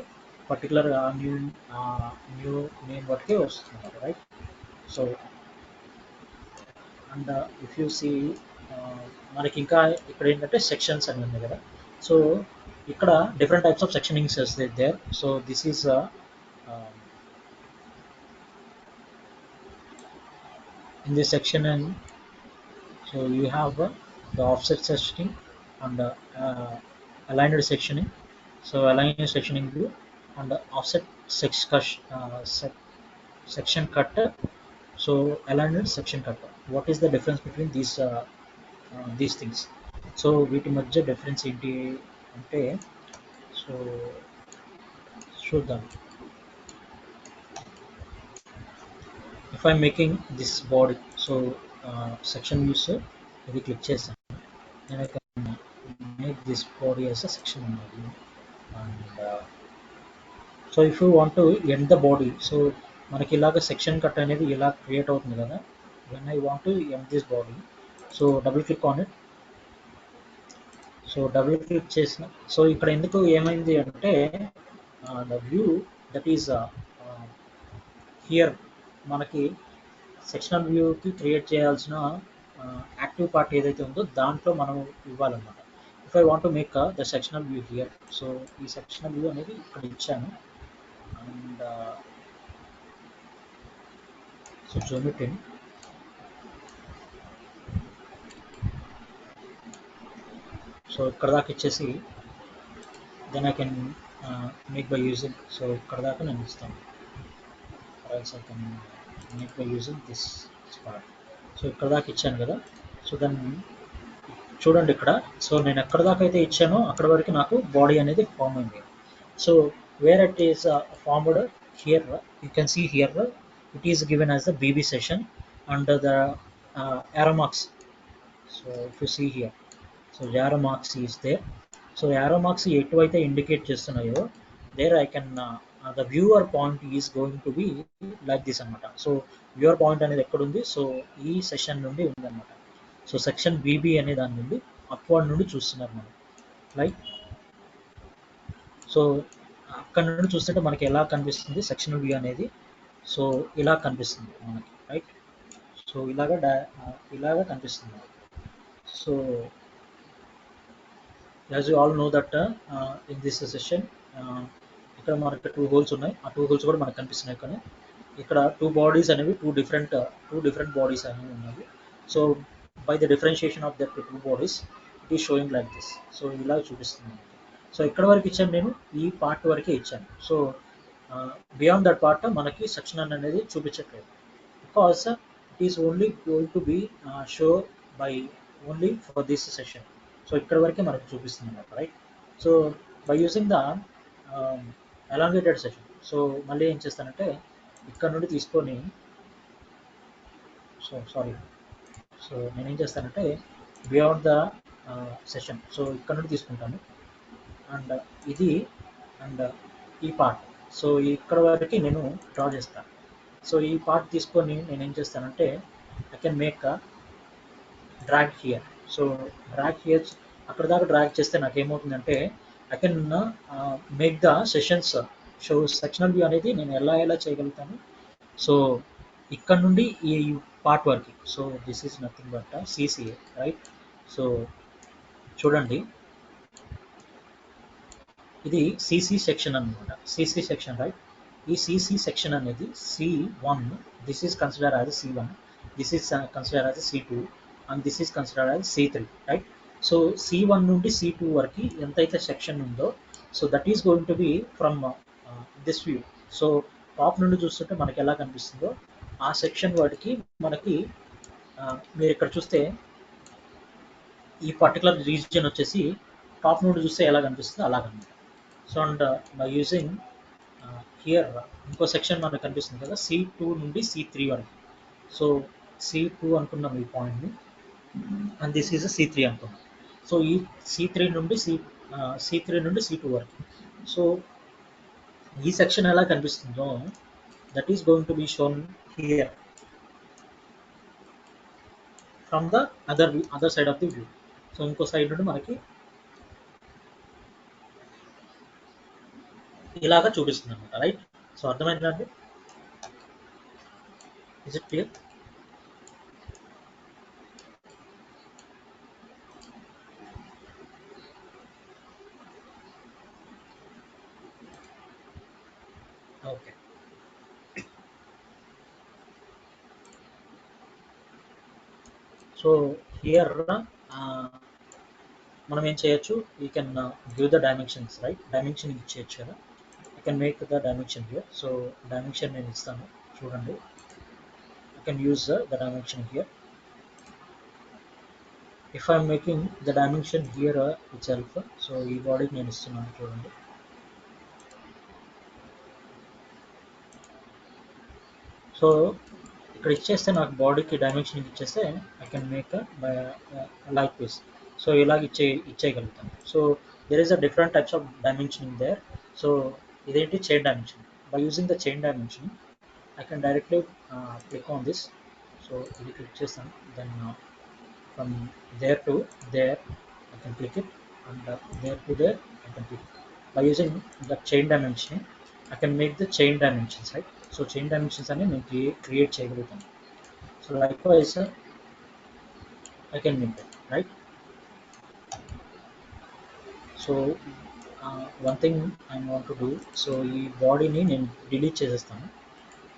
పర్టికులర్ న్యూ నేమ్ బట్టే వస్తుంది అనమాట, right? So and if you see మనకి ఇంకా ఇక్కడ ఏంటంటే సెక్షన్స్ అని ఉంది కదా. సో ఇక్కడ different types of sectionings there. So this is in this section, and so you have the offset sectioning and aligned sectioning. So aligned sectioning view and offset section cut. So aligned section cut. What is the difference between these things? So వీటి మధ్య difference ఏంటి అంటే, so చూద్దాం. If I'm making this body, so section views ఇది click చేస్తాను. నేను I can make this body as a section only. And so if you want to end the body, so మనకి ఇలాగ సెక్షన్ కట్ అనేది ఇలా create అవుతుంది కదా. when I want to end this body, so double click on it. So double click చేసిన, so ఇక్కడ ఎందుకు ఏమైంది అంటే the view that is here మనకి సెక్షనల్ వ్యూకి క్రియేట్ చేయాల్సిన యాక్టివ్ పార్ట్ ఏదైతే ఉందో దాంట్లో మనం ఇవ్వాలన్నమాట. If I want to make the sectional view here, so ఈ సెక్షనల్ వ్యూ అనేది ఇక్కడ ఇచ్చాను. And so zoom it in. So ఇక్కడ దాకా ఇచ్చేసి then I can make by using, so ఇక్కడ దాకా నేను ఇస్తాను, else I can make by using this part. So ఇక్కడ దాకా ఇచ్చాను కదా, సో దాన్ని చూడండి ఇక్కడ. సో నేను ఎక్కడ దాకా అయితే ఇచ్చానో అక్కడ వరకు నాకు బాడీ అనేది ఫామ్ అయింది. So where it is formed here, you can see here it is given as the BB session under the arrow marks. So if you see here, so arrow marks is there. So arrow marks ఎటువైతే indicate చేస్తున్నాయో there I can the viewer point is going to be like this అనమాట. So viewer point అనేది ఎక్కడుంది, so ఈ session నుండి ఉందన్నమాట. So section BB అనే దాని నుండి అప్వర్డ్ నుండి చూస్తున్నారు మనం, రైట్. సో అక్కడ నుండి చూస్తుంటే మనకి ఎలా కనిపిస్తుంది సెక్షనల్ వ్యూ అనేది, సో ఇలా కనిపిస్తుంది మనకి, రైట్. సో ఇలాగా కనిపిస్తుంది. So as you all know that in this session ఇక్కడ మనకి 2 హోల్స్ ఉన్నాయి, ఆ 2 హోల్స్ కూడా మనకు కనిపిస్తున్నాయి. కానీ ఇక్కడ 2 బాడీస్ అనేవి టూ డిఫరెంట్ బాడీస్ అనేవి ఉన్నాయి. So by the differentiation of that 2 bodies it is sowing like this. So ఇలా చూపిస్తుంది. సో ఇక్కడ వరకు ఇచ్చాను నేను, ఈ పార్ట్ వరకే ఇచ్చాను. సో బియాండ్ దట్ పార్ట్ మనకి సెక్షన్ అనేది చూపించట్లేదు, because it is only going to B show by only for this session. So ఇక్కడ వరకే మనకు చూపిస్తుంది అన్నమాట, right. So by using the elongated session, so మళ్ళీ ఏం చేస్తానంటే ఇక్కడ నుండి తీసుకొని, సో నేనేం చేస్తానంటే బియాండ్ ద సెషన్, సో ఇక్కడ నుండి తీసుకుంటాను అండ్ ఇది అండ్ ఈ పార్ట్, సో ఇక్కడ వరకు నేను డ్రా చేస్తాను. సో ఈ పార్ట్ తీసుకొని నేనేం చేస్తానంటే I can make drag here. So drag here అక్కడ దాకా డ్రాగ్ చేస్తే నాకు ఏమవుతుందంటే I can make the sessions show sectional view అనేది నేను ఎలా చేయగలుగుతాను. సో ఇక్కడ నుండి ఈ పార్ట్ వరకు, so this is nothing but CCA, right. So చూడండి ఇది సిసి సెక్షన్ అనమాట, సిసి సెక్షన్, రైట్. ఈ సిసి సెక్షన్ అనేది C1, this is consider as C1, this is consider as C2 and this is consider as C3, right. So C1 నుండి C2 వరకు ఎంతైతే section ఉందో, so that is going to be from this view. So top నుండి చూస్తుంటే మనకి ఎలా కనిపిస్తుందో ఆ సెక్షన్ వాటికి మనకి మీరు ఇక్కడ చూస్తే ఈ పర్టికులర్ రీజియన్ వచ్చేసి టాప్ నుండి చూస్తే ఎలా కనిపిస్తుందో అలాగనమాట. So and by using here ఇంకో సెక్షన్ మనకు కనిపిస్తుంది కదా C2 నుండి C3 వరకు. సో C2 అనుకున్నాం ఈ పాయింట్ని అండ్ దిస్ ఈజ్ C3 అనుకున్నాం. సో ఈ C3 నుండి C2 వరకు. సో ఈ సెక్షన్ ఎలా కనిపిస్తుందో that is going to be shown here from the other side of the view. So ఇంకో సైడ్ నుండి మనకి ఇలాగా చూపిస్తుంది అనమాట, రైట్. సో అర్థమైందండి, is it clear? Okay. So here మనం ఏం చేయొచ్చు, you can give the dimensions, right. Dimension ఇచ్చేయచ్చు కదా, I can make the dimension here. So dimension నేను ఇస్తాను, చూడండి. I can use the dimension here. If I'm making the dimension here it self, so ఈ బాడీకి నేను ఇస్తున్నాను, చూడండి. సో ఇక్కడ ఇచ్చేస్తే నాకు బాడీకి డైమెన్షన్ ఇచ్చేస్తే I can make like this. So ఇలాగ ఇచ్చేయగలుగుతాను. So there is a different types of dimensioning there. So ఇదేంటి chain dimension. By using the chain dimension I can directly click on this. So ఇది click చేస్తాను, then from there to there I can click it and there to there I can click. By using the chain dimension I can make the chain dimensions, right. So chain dimensions అని నేను create చేయగలుగుతాను. So likewise I can make it, right. So one thing I want to do, so ఈ బాడీని నేను delete చేసేస్తాను.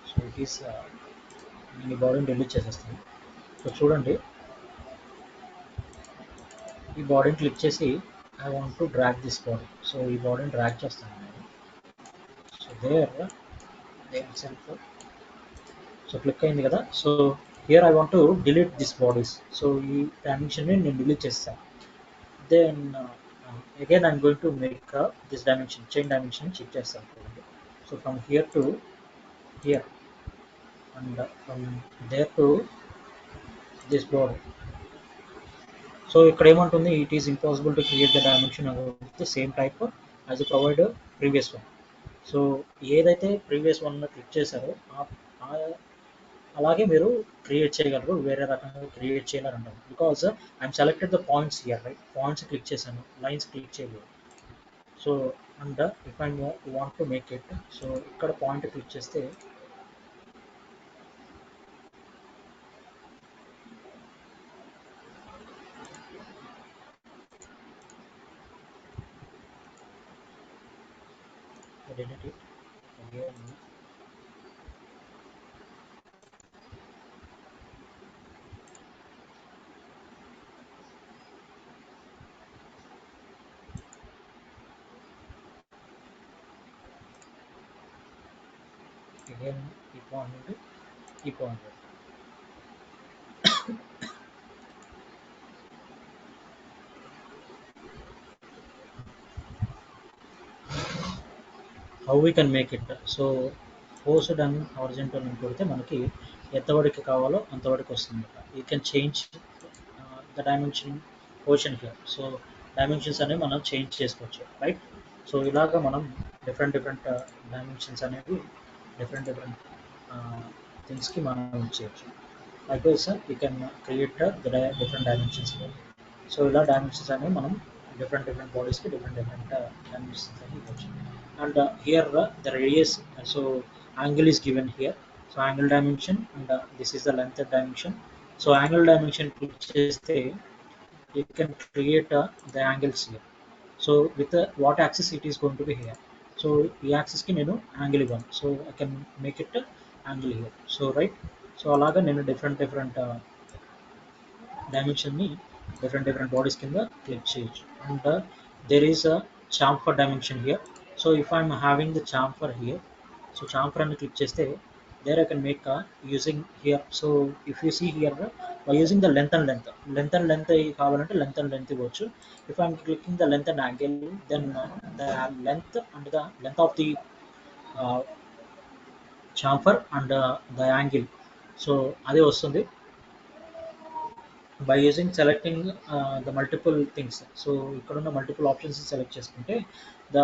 So it is నేను ఈ బాడీని డిలీట్ చేసేస్తాను. సో చూడండి ఈ బాడీని క్లిక్ చేసి I want to drag this body. So ఈ బాడీని డ్రాగ్ చేస్తాను నేను. So there self. So click అయింది కదా. So here I want to delete this bodies. So ఈ డైమెన్షన్ని నేను డిలీట్ చేస్తాను. Then again I'm going to make this dimension, chain dimension check చేస్తాను. So from here to here and from there to this body. So ఇక్కడ ఏమంటుంది, it is impossible to create the dimension of the same type as provide previous one. So ఏదైతే previous one click చేశారో అలాగే మీరు create చేయగలరు, వేరే రకంగా create చేయాలంటారు. Because I'm selected the points here, right? Points click చేశాను, లైన్స్ క్లిక్ చేయలేదు. So and if I want to make it, so ఇక్కడ పాయింట్ క్లిక్ చేస్తే delete it again. Again ఈ point how we can make it. So forced and horizontal అని కొడితే మనకి ఎంతవరకు కావాలో అంతవరకు వస్తుంది. You can change the dimension portion here. So dimensions అనేవి మనం చేంజ్ చేసుకోవచ్చు, రైట్? సో ఇలాగ మనం డిఫరెంట్ డైమెన్షన్స్ అనేవి డిఫరెంట్ థింగ్స్కి మనం చేయొచ్చు. Likewise you can create the different dimensions. So ఇలా డైమెన్షన్స్ అనేవి మనం డిఫరెంట్ బాడీస్కి డిఫరెంట్ డైమెన్షన్స్ అని ఇవ్వచ్చు. And here the radius, so angle is given here. So angle dimension, and this is the length dimension. So angle dimension click cheste you can create the angles here. So with what axis it is going to be here. So ఈ axis కి నేను angle ఇవ్వాలి. So I can make it angle here. So right. So అలాగా నేను different డైమెన్షన్ని different bodies కింద click చేయొచ్చు. And there is a chamfer dimension here. So if I'm having the chamfer here, so chamfer అని click చేస్తే there I can make using here. So if you see here by using the length and length కావాలంటే length ఇవ్వచ్చు. If I'm clicking the length and angle, then the length and the length of the uh, chamfer and the angle, so అదే వస్తుంది by using selecting the multiple things. So ఇక్కడ ఉన్న multiple options select చేసుకుంటే the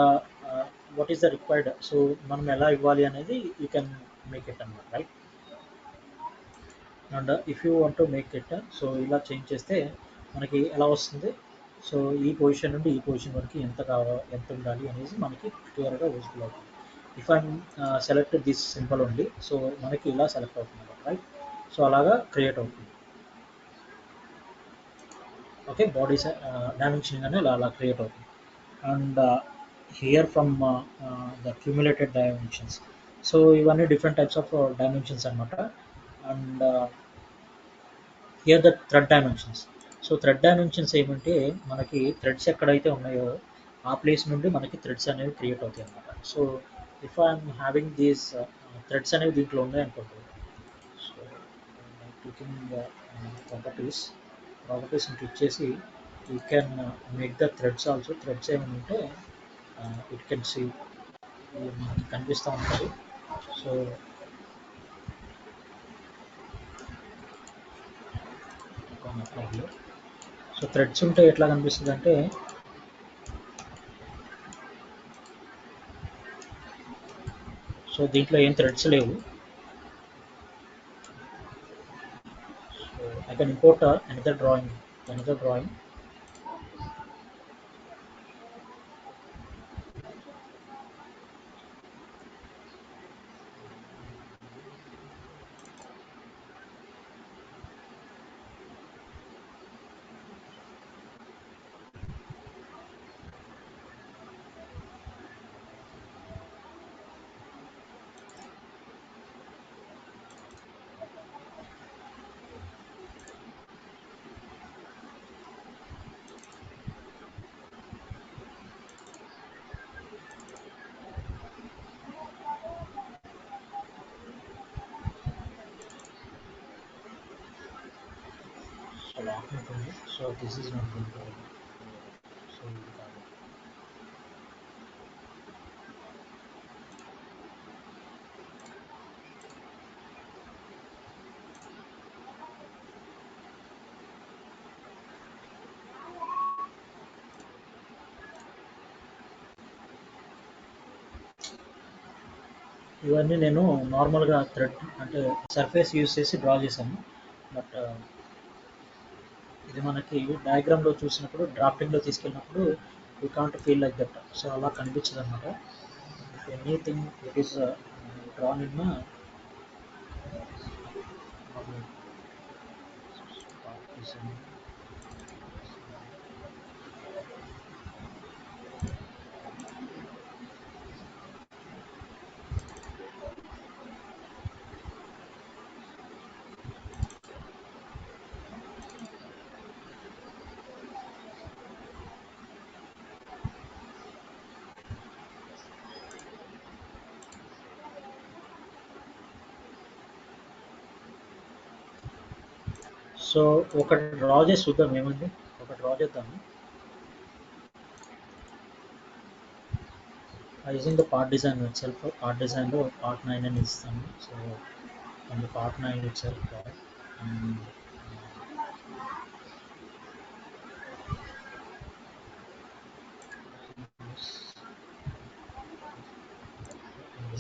what is the required, so మనం ఎలా ఇవ్వాలి అనేది you can make it అన్నమాట, right? And if you want to make it, so ఇలా చేంజ్ చేస్తే మనకి ఎలా వస్తుంది, సో ఈ పొజిషన్ నుండి ఈ పొజిషన్ వరకు ఎంత ఉండాలి అనేది మనకి క్లియర్గా విజిబుల్ అవుతుంది. If I'm select this simple ఉంది, సో మనకి ఇలా సెలెక్ట్ అవుతుంది, రైట్? సో అలాగా క్రియేట్ అవుతుంది. ఓకే, బాడీస్ డైమెన్షన్ కానీ అలా క్రియేట్ అవుతుంది. And here from the cumulated dimensions, so ఇవన్నీ డిఫరెంట్ టైప్స్ ఆఫ్ డైమెన్షన్స్ అనమాట. And here the thread dimensions. So thread dimensions ఏమంటే మనకి థ్రెడ్స్ ఎక్కడైతే ఉన్నాయో ఆ ప్లేస్ నుండి మనకి థ్రెడ్స్ అనేవి క్రియేట్ అవుతాయి అనమాట. So if I'm having these threads అనేవి దీంట్లో ఉన్నాయి అనుకోండి, సో క్లికింగ్ ప్రాపర్టీస్ని క్లిక్ చేసి you can make the threads also. Threads ఏమైనా ఉంటే ఇట్ కెన్ సీ మనకి కనిపిస్తూ ఉంటుంది. సో సో థ్రెడ్స్ ఉంటే ఎట్లా కనిపిస్తుంది అంటే సో దీంట్లో ఏం థ్రెడ్స్ లేవు. So I can import another drawing. Lock ఉంటుంది. So this is not going to so ఇది కాదు. ఇవన్నీ నేను నార్మల్గా థ్రెడ్ అంటే సర్ఫేస్ యూస్ చేసి డ్రా చేశాను. బట్ ఇది మనకి డయాగ్రామ్లో చూసినప్పుడు డ్రాఫ్టింగ్లో తీసుకెళ్ళినప్పుడు you can't feel like that. So అలా కనిపించదు అనమాట. Anything it is drawn in so ఒకటి డ్రా చేసి చూద్దాం ఏముంది. ఒక డ్రా చేద్దాము. Using the part design itself. Part డిజైన్లో పార్ట్ 9 అని ఇస్తాము. So and part 9 it self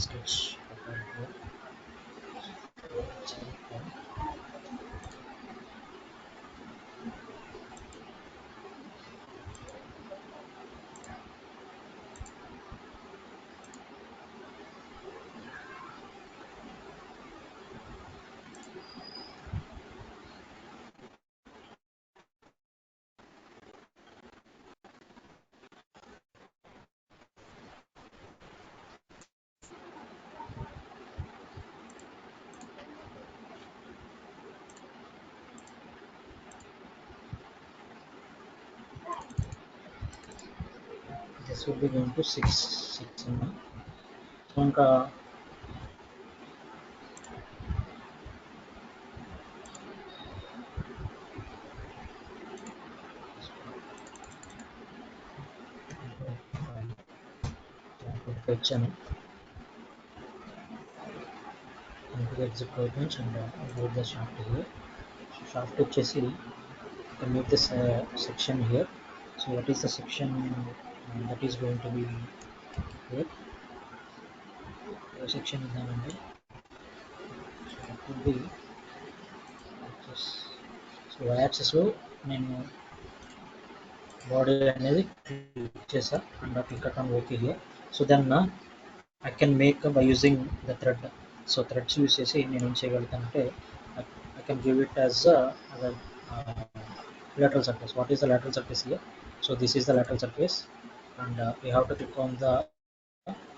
sketch. This will be going to 6 so ఇంకా వచ్చాను exit coordinates and go the shaft here. Shaft వచ్చేసి make this section here. So what is the section that is going to be here? Section is another. So it could be axis. So y axis లో నేను body అనేది click చేసా and click on okay here. So then I can make by using the thread. So threads use చేసి నేను ఏం చేయగలుగుతానంటే I can give it as a lateral surface. What is the lateral surface here? So this is the lateral surface and we have to click on the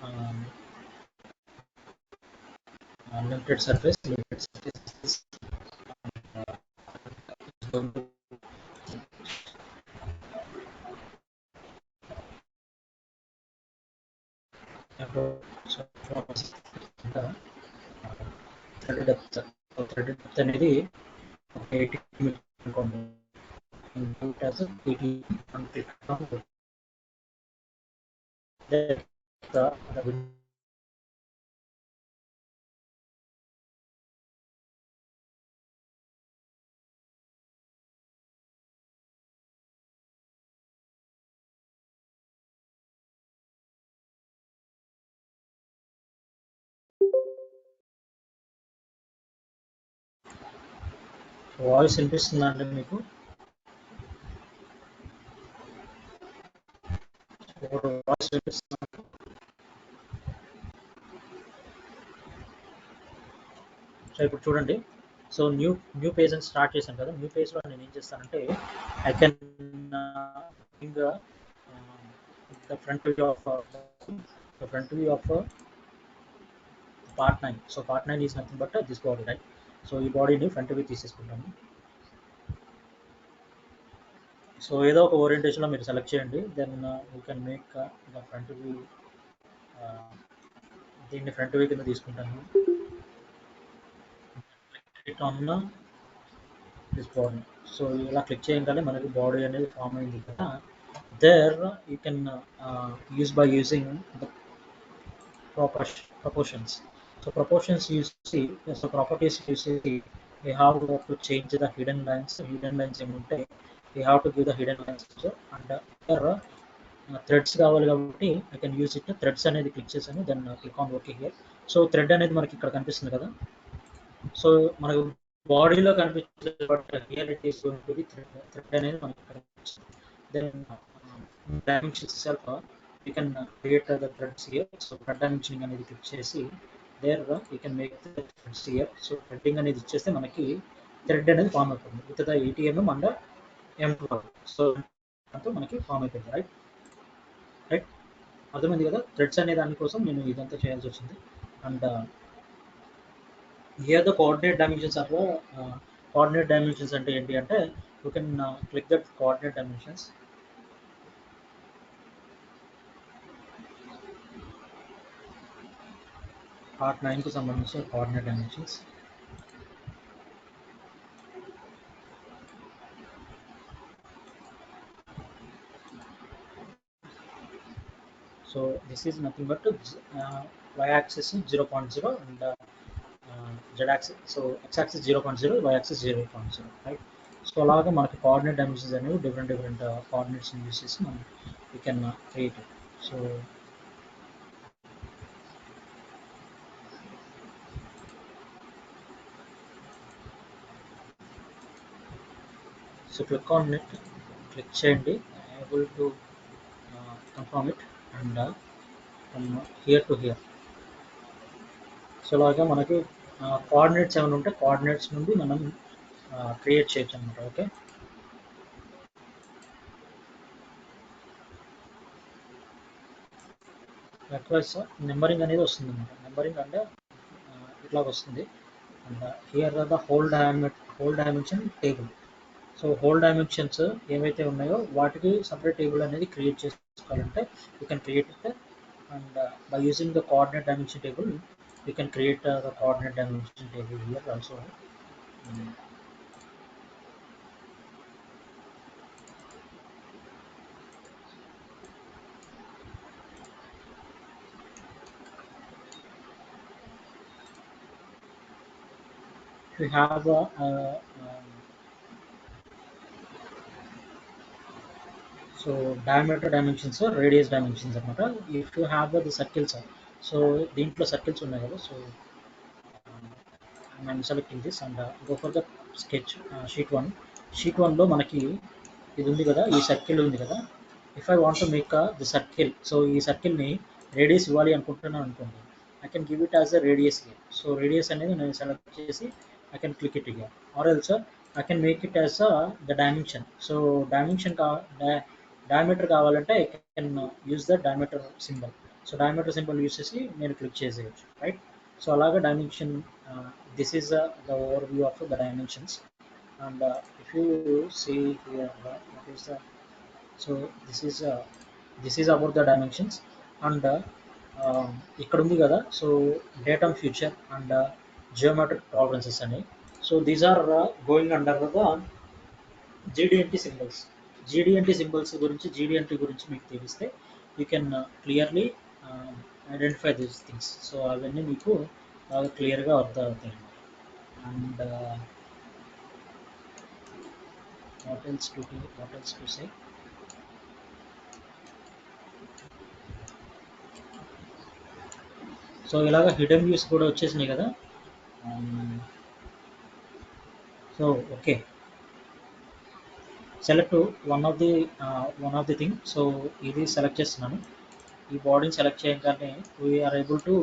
um, limited surface. Limited surface is going to thread depth. So thread depth అనేది 80 mm అనుకోండి. as 80 and click on the voice వినిపిస్తుందా అండి మీకు? Voice వినిపిస్తుందా? So ఇప్పుడు చూడండి. So new page అని start చేశాను కదా. న్యూ పేజ్లో నేను ఏం చేస్తానంటే I can the front view of part 9. So part 9 is nothing but this body, right? So ఈ బాడీని ఫ్రంట్ వ్యూ తీసేసుకుంటాము. సో ఏదో ఒక ఓరియంటేషన్లో మీరు సెలెక్ట్ చేయండి. Then you can make the front view. దీన్ని ఫ్రంట్ వ్యూ కింద తీసుకుంటాను. Click on this body. So ఇలా క్లిక్ చేయగానే మనకి బాడీ అనేది ఫామ్ అయింది కదా. There you can use by using the proportions. So proportions you see, so properties you see, we have to change the hidden lines. Hidden lines ఏముంటే we have to give the hidden lines also. And here threads కావాలి కాబట్టి I can use it. Threads అనేది click చేశాను, then click on okay here. So thread అనేది మనకి ఇక్కడ కనిపిస్తుంది కదా. సో మనకు బాడీలో కనిపించే but here it is going to be thread. Thread అనేది మనకి ఇక్కడ కనిపిస్తుంది. Then dimensions self you can create the threads here. So thread dimensioning అనేది క్లిక్ చేసి there you can make the threads here. So threading అనేది ఇచ్చేస్తే మనకి thread అనేది ఫామ్ అవుతుంది with the ATM and M12. So అంతా మనకి ఫామ్ అయిపోయింది. రైట్ రైట్ అర్థమైంది కదా. థ్రెడ్స్ అనే దానికోసం నేను ఇదంతా చేయాల్సి వచ్చింది. And here the coordinate dimensions or coordinate dimensions అంటే ఏంటి అంటే you can click that coordinate dimensions. Part 9కు సంబంధించిన coordinate dimensions. So this is nothing but y axis 0.0 and z axis. So x axis 0.0, y axis 0.0. Right. So అలాగా మనకి coordinate dimensions అనేవి different కోఆర్డినేట్స్ని use చేసి మనం we can create it. So click on it, click చేయండి, able to confirm it and from here to here. So అలాగా మనకి coordinates ఏమైనా ఉంటే కోఆర్డినేట్స్ నుండి మనం క్రియేట్ చేయొచ్చు అనమాట. ఓకే. లైక్వైజ్ నెంబరింగ్ అనేది వస్తుంది అనమాట. నెంబరింగ్ అంటే ఇట్లా వస్తుంది. And here the hole dimension table. So hole dimensions ఏవైతే ఉన్నాయో వాటికి సపరేట్ టేబుల్ అనేది క్రియేట్ చేసుకోవాలంటే you can create it. And by using the coordinate dimension table you can create the coordinate dimension table here also. We have so diameter dimensions, radius dimensions అనమాట. If you have the circles, so దీంట్లో circles ఉన్నాయి కదా. So I'm selecting this and go for the sketch sheet 1. Sheet 1లో మనకి ఇది ఉంది కదా, ఈ సర్కిల్ ఉంది కదా. If I want to make the circle, so ఈ సర్కిల్ని రేడియస్ ఇవ్వాలి అనుకుంటున్నాను అనుకోండి, I can give it as a radius here. So radius అనేది నేను సెలెక్ట్ చేసి I can click it here. Or else I can make it as the dimension. So dimension diameter కావాలంటే I can use the diameter symbol. So diameter symbol use చేసి నేను click చేసేయచ్చు. Right. So అలాగే dimension, this is the over view of the dimensions. And if you see here what is the, so this is about the dimensions. And ఇక్కడ ఉంది కదా, so date and future and geometric tolerances అని. So these are going under the GD&T symbols. GD&T symbols గురించి, GD&T గురించి మీకు తెలిస్తే you can clearly identify these things. So అవన్నీ మీకు బాగా క్లియర్గా అర్థం అవుతాయి. And what else to say. So ఇలాగ హిడెన్ వ్యూస్ కూడా వచ్చేసినాయి కదా. So okay, select one of the thing. So ఇది సెలెక్ట్ చేస్తున్నాను. ఈ బాడీని సెలెక్ట్ చేయగానే we're able to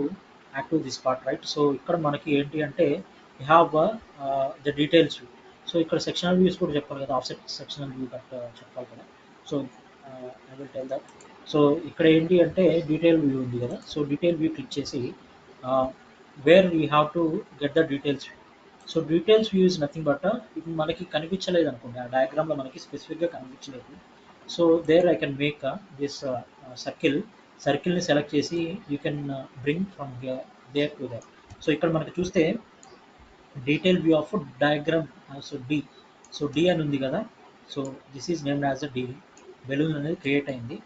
active this part. Right. So ఇక్కడ మనకి ఏంటి అంటే you have the details view. So ఇక్కడ సెక్షనల్ వ్యూస్ కూడా చెప్పాలి కదా, ఆఫ్సెట్ సెక్షనల్ వ్యూ కట్ చెప్పాలి కదా. So I will tell that. So ఇక్కడ ఏంటి అంటే డీటెయిల్ వ్యూ ఉంది కదా. సో డీటెయిల్ వ్యూ క్లిక్ చేసి where you have to get the details view. So details view is nothing but ఇప్పుడు మనకి కనిపించలేదు అనుకోండి, ఆ డయాగ్రామ్లో మనకి స్పెసిఫిక్గా కనిపించలేదు. So there I can make this సర్కిల్ని సెలెక్ట్ చేసి you can bring from there to there. So ఇక్కడ మనకి చూస్తే detail view of diagram, so D. So D అని ఉంది కదా, so this is named as a D. Balloon అనేది create అయింది.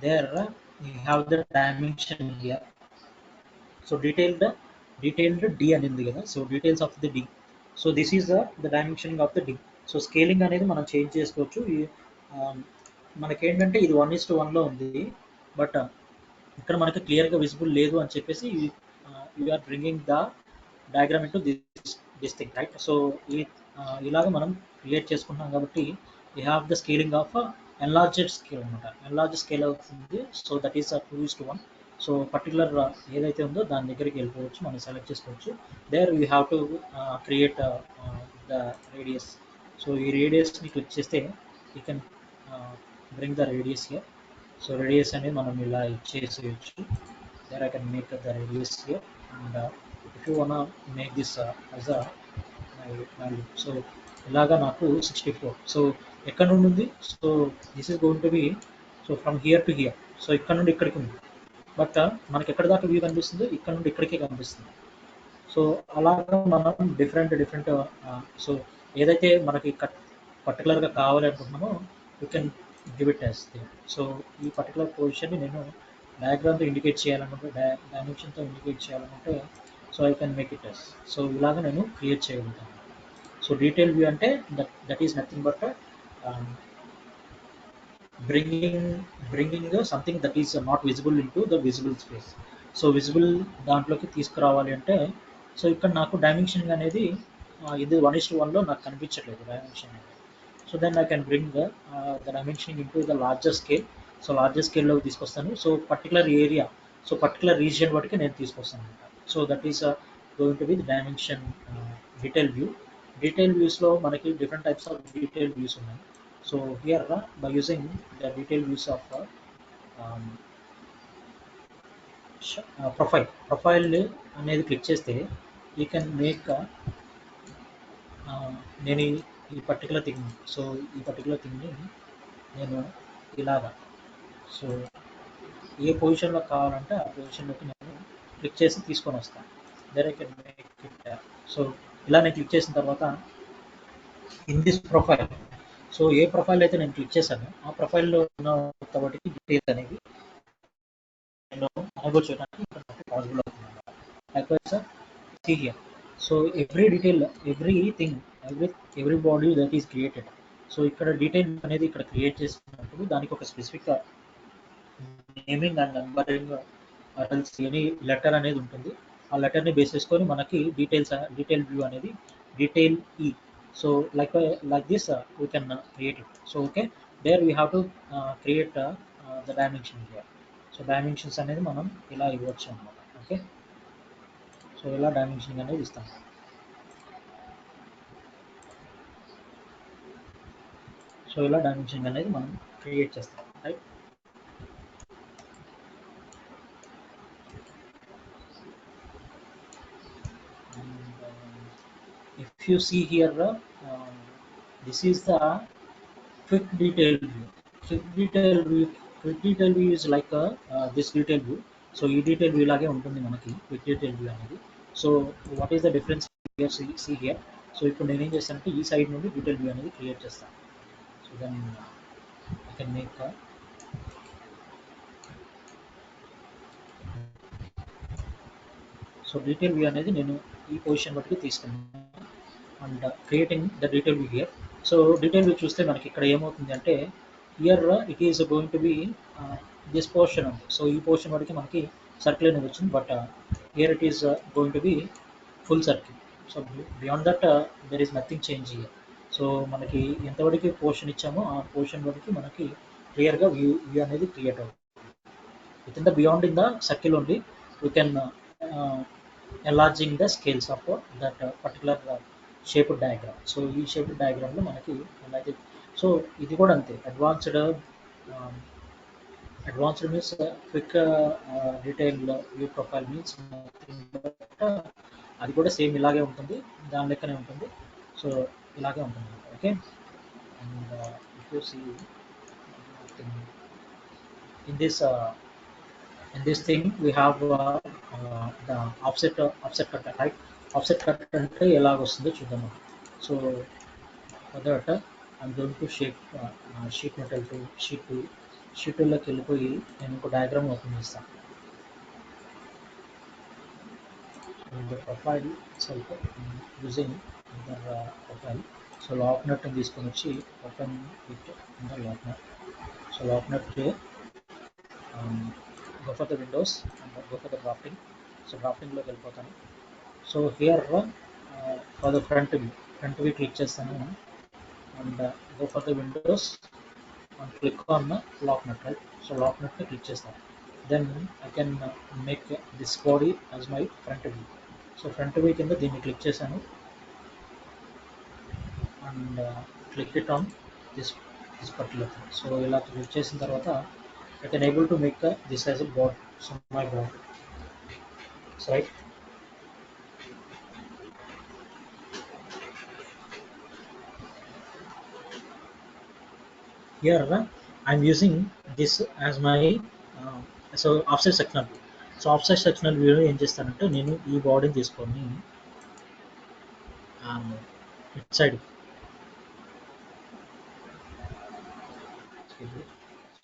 There you have the dimension here. So detailed D అని ఉంది కదా, so details of the D. So this is the dimensioning of the D. So scaling అనేది మనం change చేసుకోవచ్చు. మనకేంటంటే ఇది 1:1లో ఉంది, బట్ ఇక్కడ మనకి క్లియర్గా విజిబుల్ లేదు అని చెప్పేసి or bringing the diagram into this thing, right. So ఈ ఇలాగ మనం క్రియేట్ చేసుకుంటున్నాం కాబట్టి we have the scaling of enlarged scale అనమాట. ఎన్లార్జ్ స్కేల్ అవుతుంది. So that is 2:1. So particular ఏదైతే ఉందో దాని దగ్గరికి వెళ్ళిపోవచ్చు, మనం సెలెక్ట్ చేసుకోవచ్చు. There you have to create the radius. So ఈ రేడియస్ని క్లిక్ చేస్తే you can bring the radius here. So radius అనేది మనం ఇలా ఇచ్చేసేయచ్చు. There I can make the radius here. And if you want make this as a value, so ఇలాగా నాకు 64. So ఎక్కడ నుండి ఉంది, so this is going to be, so from here to here. So ఇక్కడ నుండి ఇక్కడికి ఉంది, బట్ మనకి ఎక్కడ దాకా వ్యూ కనిపిస్తుంది, ఇక్కడ నుండి ఇక్కడికే కనిపిస్తుంది. సో అలాగా మనం డిఫరెంట్ సో ఏదైతే మనకి పర్టికులర్గా కావాలి అనుకుంటున్నామో you can give it as thing. So ఈ పర్టికులర్ పొజిషన్ని నేను డయాగ్రామ్తో ఇండికేట్ చేయాలనుకుంటే, డైమెన్షన్తో ఇండికేట్ చేయాలనుకుంటే, so I can make it as. So ఇలాగ నేను క్రియేట్ చేయగలుగుతాను. సో డీటెయిల్ వ్యూ అంటే that is nothing but bringing something that is not visible into the visible space. So visible దాంట్లోకి తీసుకురావాలి అంటే, సో ఇక్కడ నాకు డైమెన్షన్ అనేది ఇది 1:1లో నాకు కనిపించట్లేదు డైమెన్షన్ అనేది. So then I can bring the dimension into the larger scale. So larger స్కేల్లోకి తీసుకొస్తాను. So particular area, so particular region వరకు నేను తీసుకొస్తాను అనమాట. So that is going to be the dimension detail view. Detail వ్యూస్లో మనకి different types of detail views ఉన్నాయి. So here by using the detailed views of profile అనేది click చేస్తే you can make నేను ఈ పర్టికులర్ థింగ్, సో ఈ particular థింగ్ని నేను ఇలాగా, సో ఏ పొజిషన్లో కావాలంటే ఆ పొజిషన్లోకి నేను క్లిక్ చేసి తీసుకొని వస్తాను. Then I can make it. So ఇలా నేను క్లిక్ చేసిన తర్వాత ఇన్ దిస్ ప్రొఫైల్, సో ఏ ప్రొఫైల్ అయితే నేను క్లిక్ చేశాను ఆ ప్రొఫైల్లో ఉన్న వాటికి డీటెయిల్స్ అనేవి నేను ఎనేబుల్ చేయడానికి పాసిబుల్ అవుతుంది. Likewise see here. So every detail, everything, every body that is created. So ఇక్కడ డీటెయిల్ అనేది ఇక్కడ క్రియేట్ చేసినప్పుడు దానికి ఒక specific naming and numbering or else any letter అనేది ఉంటుంది. ఆ లెటర్ని బేస్ చేసుకొని మనకి డీటెయిల్ వ్యూ అనేది detail E. So like this we can create it. So okay, there we have to create the dimension here. So dimensions అనేది మనం ఇలా ఇవ్వచ్చు అన్నమాట. ఓకే, సో ఇలా డైమెన్షన్ అనేది ఇస్తాం. సో ఇలా డైమెన్షన్ అనేది మనం క్రియేట్ చేస్తాం, right. If you see here, this is the quick detail view. Quick detail view is like this detail view. So ఈ డీటెయిల్ వ్యూ లాగే ఉంటుంది మనకి క్విక్ డీటెయిల్ వ్యూ అనేది. So what is the difference here, see here. So ఇప్పుడు నేను ఏం చేస్తానంటే ఈ సైడ్ నుండి డీటెయిల్ వ్యూ అనేది క్రియేట్ చేస్తాను. So then I can make so detail view అనేది నేను ఈ పొజిషన్ బట్టి తీసుకున్నాను and creating the detail view here. So detail view చూస్తే మనకి ఇక్కడ ఏమవుతుంది అంటే here it is going to be this portion ఉంది. సో ఈ పోర్షన్ వరకు మనకి సర్కిల్ అనేది వచ్చింది, but here it is going to B full circle. So beyond that there is nothing change here. So మనకి ఎంతవరకు పోర్షన్ ఇచ్చామో ఆ పోర్షన్ వరకు మనకి క్లియర్గా వ్యూ అనేది క్రియేట్ అవుతుంది. With in the beyond in the circle only we can enlarging the scales of that particular shape diagram. So ఈ షేప్ డయాగ్రామ్లో మనకి ఎలా అయితే, సో ఇది కూడా అంతే advanced means quick detail view profile means అది కూడా సేమ్ ఇలాగే ఉంటుంది, దాని లెక్కనే ఉంటుంది. సో ఇలాగే ఉంటుంది, okay. And if you see in this thing we have the offset cut, right. Offset cut అంటే ఎలాగ వస్తుందో చూద్దాం. So For that, I'm going to sheet metal to sheet 2. Sheet 2లోకి వెళ్ళిపోయి నేను ఒక డయాగ్రామ్ ఓపెన్ చేస్తాను. In the profile itself, using the profile. So lock nut తీసుకొని వచ్చి open it in the lock nut. So lock nut here, go for the windows and go for the drafting. So drafting లోకి వెళ్ళిపోతాను. So here for the front view click చేస్తాను and go for the windows and click on the lock nut, right? So lock nut click చేస్తాను. Then I can make this body as my front view. So front view కింద దీన్ని click చేశాను and click it on this particular thing. So ఇలా click చేసిన తర్వాత I can able to make this as a board. So my board right. Here I'm using this as my so offset sectional view. So offset sectional వ్యూలో ఏం చేస్తానంటే నేను ఈ బాడీని తీసుకొని ఇట్ సైడ్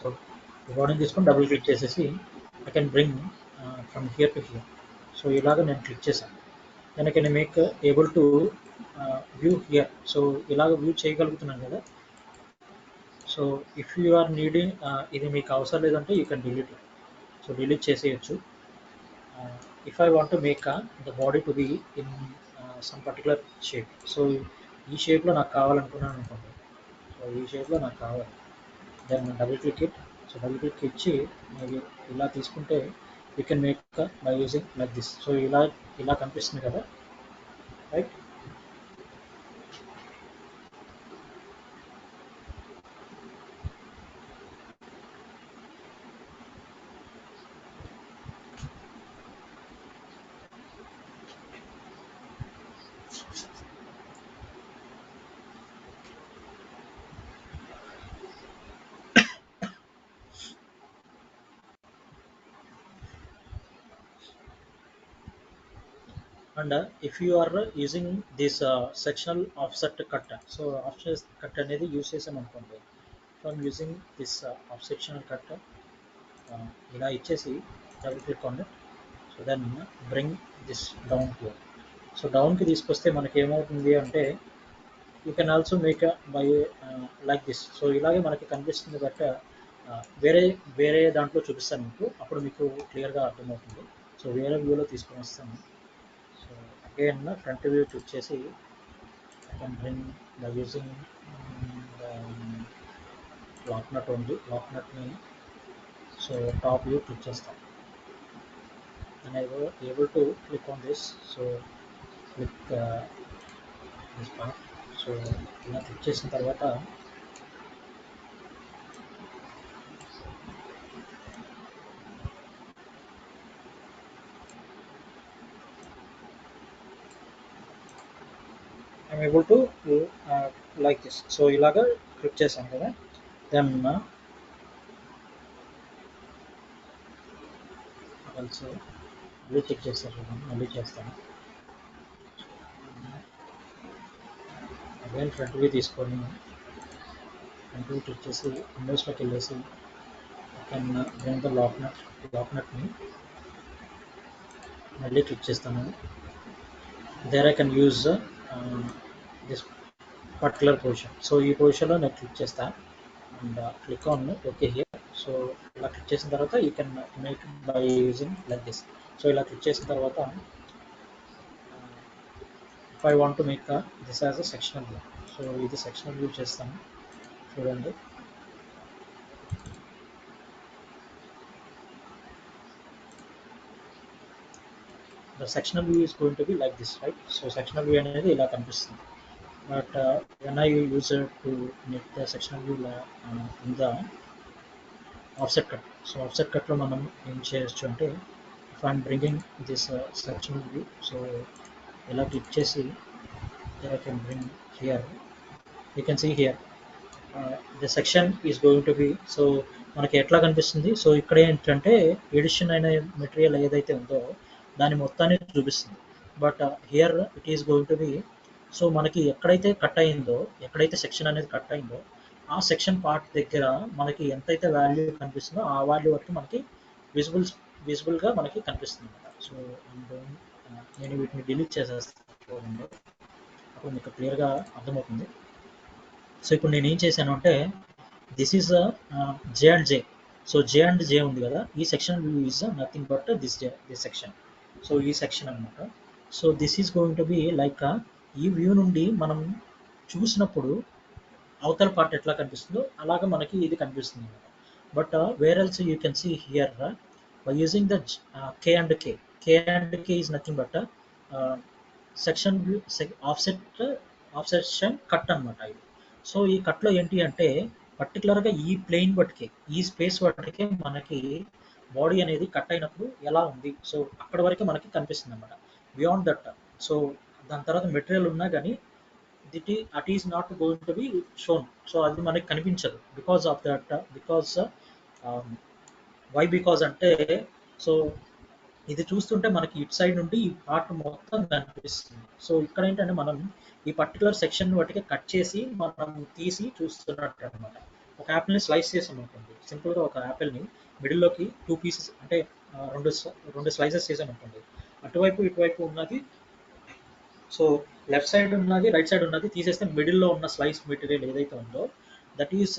సో ఈ బాడీని తీసుకొని డబుల్ క్లిక్ చేసేసి I can bring from here to here. So ఇలాగ నేను క్లిక్ చేశాను. Then I can make able to view here. So ఇలాగ వ్యూ చేయగలుగుతున్నాను కదా. So if you are needing ఇది మీకు అవసరం లేదంటే you can delete it. So delete చేసేయచ్చు. If I want to make the body to be in some particular shape. So ఈ షేప్లో నాకు కావాలనుకున్నాను అనుకోండి. సో ఈ షేప్లో నాకు కావాలి. Then double click it. So double click ఇచ్చి మీరు ఇలా తీసుకుంటే you can make by using like this. So ఇలా కనిపిస్తుంది కదా, right. And if you are using this sectional offset cut, so offset cut అనేది యూస్ చేసాం అనుకోండి. So I'm using this of sectional cut. ఇలా ఇచ్చేసి double click on it. So then bring this down here. So డౌన్కి తీసుకొస్తే మనకి ఏమవుతుంది అంటే you can also make by like this. So ఇలాగే మనకి కనిపిస్తుంది. బట్ వేరే దాంట్లో చూపిస్తాను మీకు, అప్పుడు మీకు క్లియర్గా అర్థమవుతుంది. సో వేరే వ్యూలో తీసుకొని వస్తాను. So again front view click చేసి I can bring by using lock nut ఉంది. లాక్ నట్ని సో టాప్ వ్యూ క్లిక్ చేస్తాం. And I able to click on this. So click this part. So ఇలా క్లిక్ చేసిన తర్వాత I'm able to like this. So ఇలాగా click చేశాను కదా. Then also మళ్ళీ చెక్ చేస్తారు, మళ్ళీ చేస్తాను. అగైన్ ఫ్రంట్ వ్యూ తీసుకొని ఫ్రంట్ వ్యూ క్లిక్ చేసి విండోస్లోకి వెళ్ళేసి కెన్ బ్రింగ్ ద లాక్ నట్ని మళ్ళీ క్లిక్ చేస్తాను. There I can use this particular position. So ఈ పొజిషన్లో నేను క్లిక్ చేస్తాను and click on okay here. So ఇలా క్లిక్ చేసిన తర్వాత you can make by using like this. So ఇలా క్లిక్ చేసిన తర్వాత if I want to make this as a sectional view. So ఇది సెక్షనల్ వ్యూ చేస్తాను, చూడండి. The sectional view is going to be like this, right? So sectional view అనేది ఇలా కనిపిస్తుంది. But when I use it to make the sectional view in the offset cut. So offset cut లో మనం ఏం చేయొచ్చు అంటే if I'm bringing this sectional view, so ఇలా click చేసి there I can bring here. You can see here the section is going to be, so మనకి ఎట్లా కనిపిస్తుంది. సో ఇక్కడ ఏంటంటే ఎడిషన్ అయిన మెటీరియల్ ఏదైతే ఉందో దాని మొత్తాన్ని చూపిస్తుంది. But here it is going to be so మనకి ఎక్కడైతే కట్ అయిందో, ఎక్కడైతే సెక్షన్ అనేది కట్ అయిందో ఆ సెక్షన్ పార్ట్ దగ్గర మనకి ఎంతైతే వాల్యూ కనిపిస్తుందో ఆ వాల్యూ వరకు మనకి విజిబుల్గా మనకి కనిపిస్తుంది అనమాట. సో నేను వీటిని డిలీట్ చేసేస్తాను, అప్పుడు మీకు క్లియర్గా అర్థమవుతుంది. సో ఇప్పుడు నేను ఏం చేశాను అంటే this is J and J. So J and J ఉంది కదా, ఈ section view is nothing but this section. So ఈ సెక్షన్ అనమాట. So this is going to be like ఈ వ్యూ నుండి మనం చూసినప్పుడు అవతల పార్ట్ ఎట్లా కనిపిస్తుందో అలాగా మనకి ఇది కనిపిస్తుంది అనమాట. But where else you can see here by using the K and K. K and K is nothing but section view of section cut అనమాట ఇది. సో ఈ కట్లో ఏంటి అంటే పర్టికులర్గా ఈ ప్లేన్ బట్టికే, ఈ స్పేస్ బట్టికే మనకి బాడీ అనేది కట్ అయినప్పుడు ఎలా ఉంది, సో అక్కడ వరకే మనకి కనిపిస్తుంది అనమాట. బియాండ్ దట్, సో దాని తర్వాత మెటీరియల్ ఉన్నా కానీ at is not going to be shown. So అది మనకి కనిపించదు because of that. Because why because అంటే సో ఇది చూస్తుంటే మనకి ఇటు సైడ్ నుండి ఈ పార్ట్ మొత్తం కనిపిస్తుంది. సో ఇక్కడ ఏంటంటే మనం ఈ పర్టికులర్ సెక్షన్ వాటికి కట్ చేసి మనం తీసి చూస్తున్నట్టు అనమాట. ఒక యాపిల్ని స్లైస్ చేసాం అనుకోండి, సింపుల్గా ఒక యాపిల్ని మిడిల్లోకి 2 పీసెస్ అంటే రెండు స్లైసెస్ చేసాం అనుకోండి. అటువైపు ఇటువైపు ఉన్నది, సో లెఫ్ట్ సైడ్ ఉన్నది రైట్ సైడ్ ఉన్నది తీసేస్తే మిడిల్లో ఉన్న స్లైస్ మెటీరియల్ ఏదైతే ఉందో దట్ ఈస్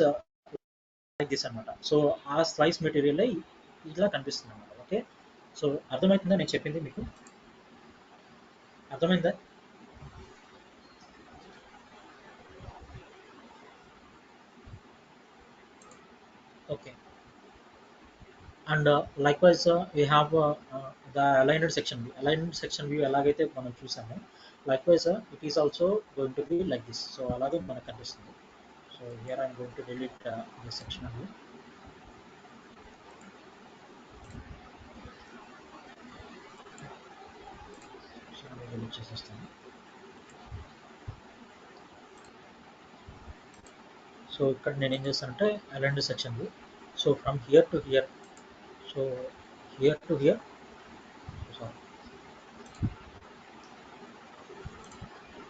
లైక్ దిస్ అనమాట. సో ఆ స్లైస్ మెటీరియల్ ఇలా కనిపిస్తుంది అనమాట. ఓకే, సో అర్థమవుతుందా నేను చెప్పింది మీకు? అర్థమైందా? Okay. And likewise we have the aligned section view. Aligned section view ఎలాగైతే మనం చూసామో likewise it is also going to be like this. So అలాగే మనకు కనిపిస్తుంది. So here I'm going to delete this section view. So delete చేసేస్తాను. So ఇక్కడ నేను ఏం చేస్తానంటే aligned section view. So from here to here, so here to here, sorry,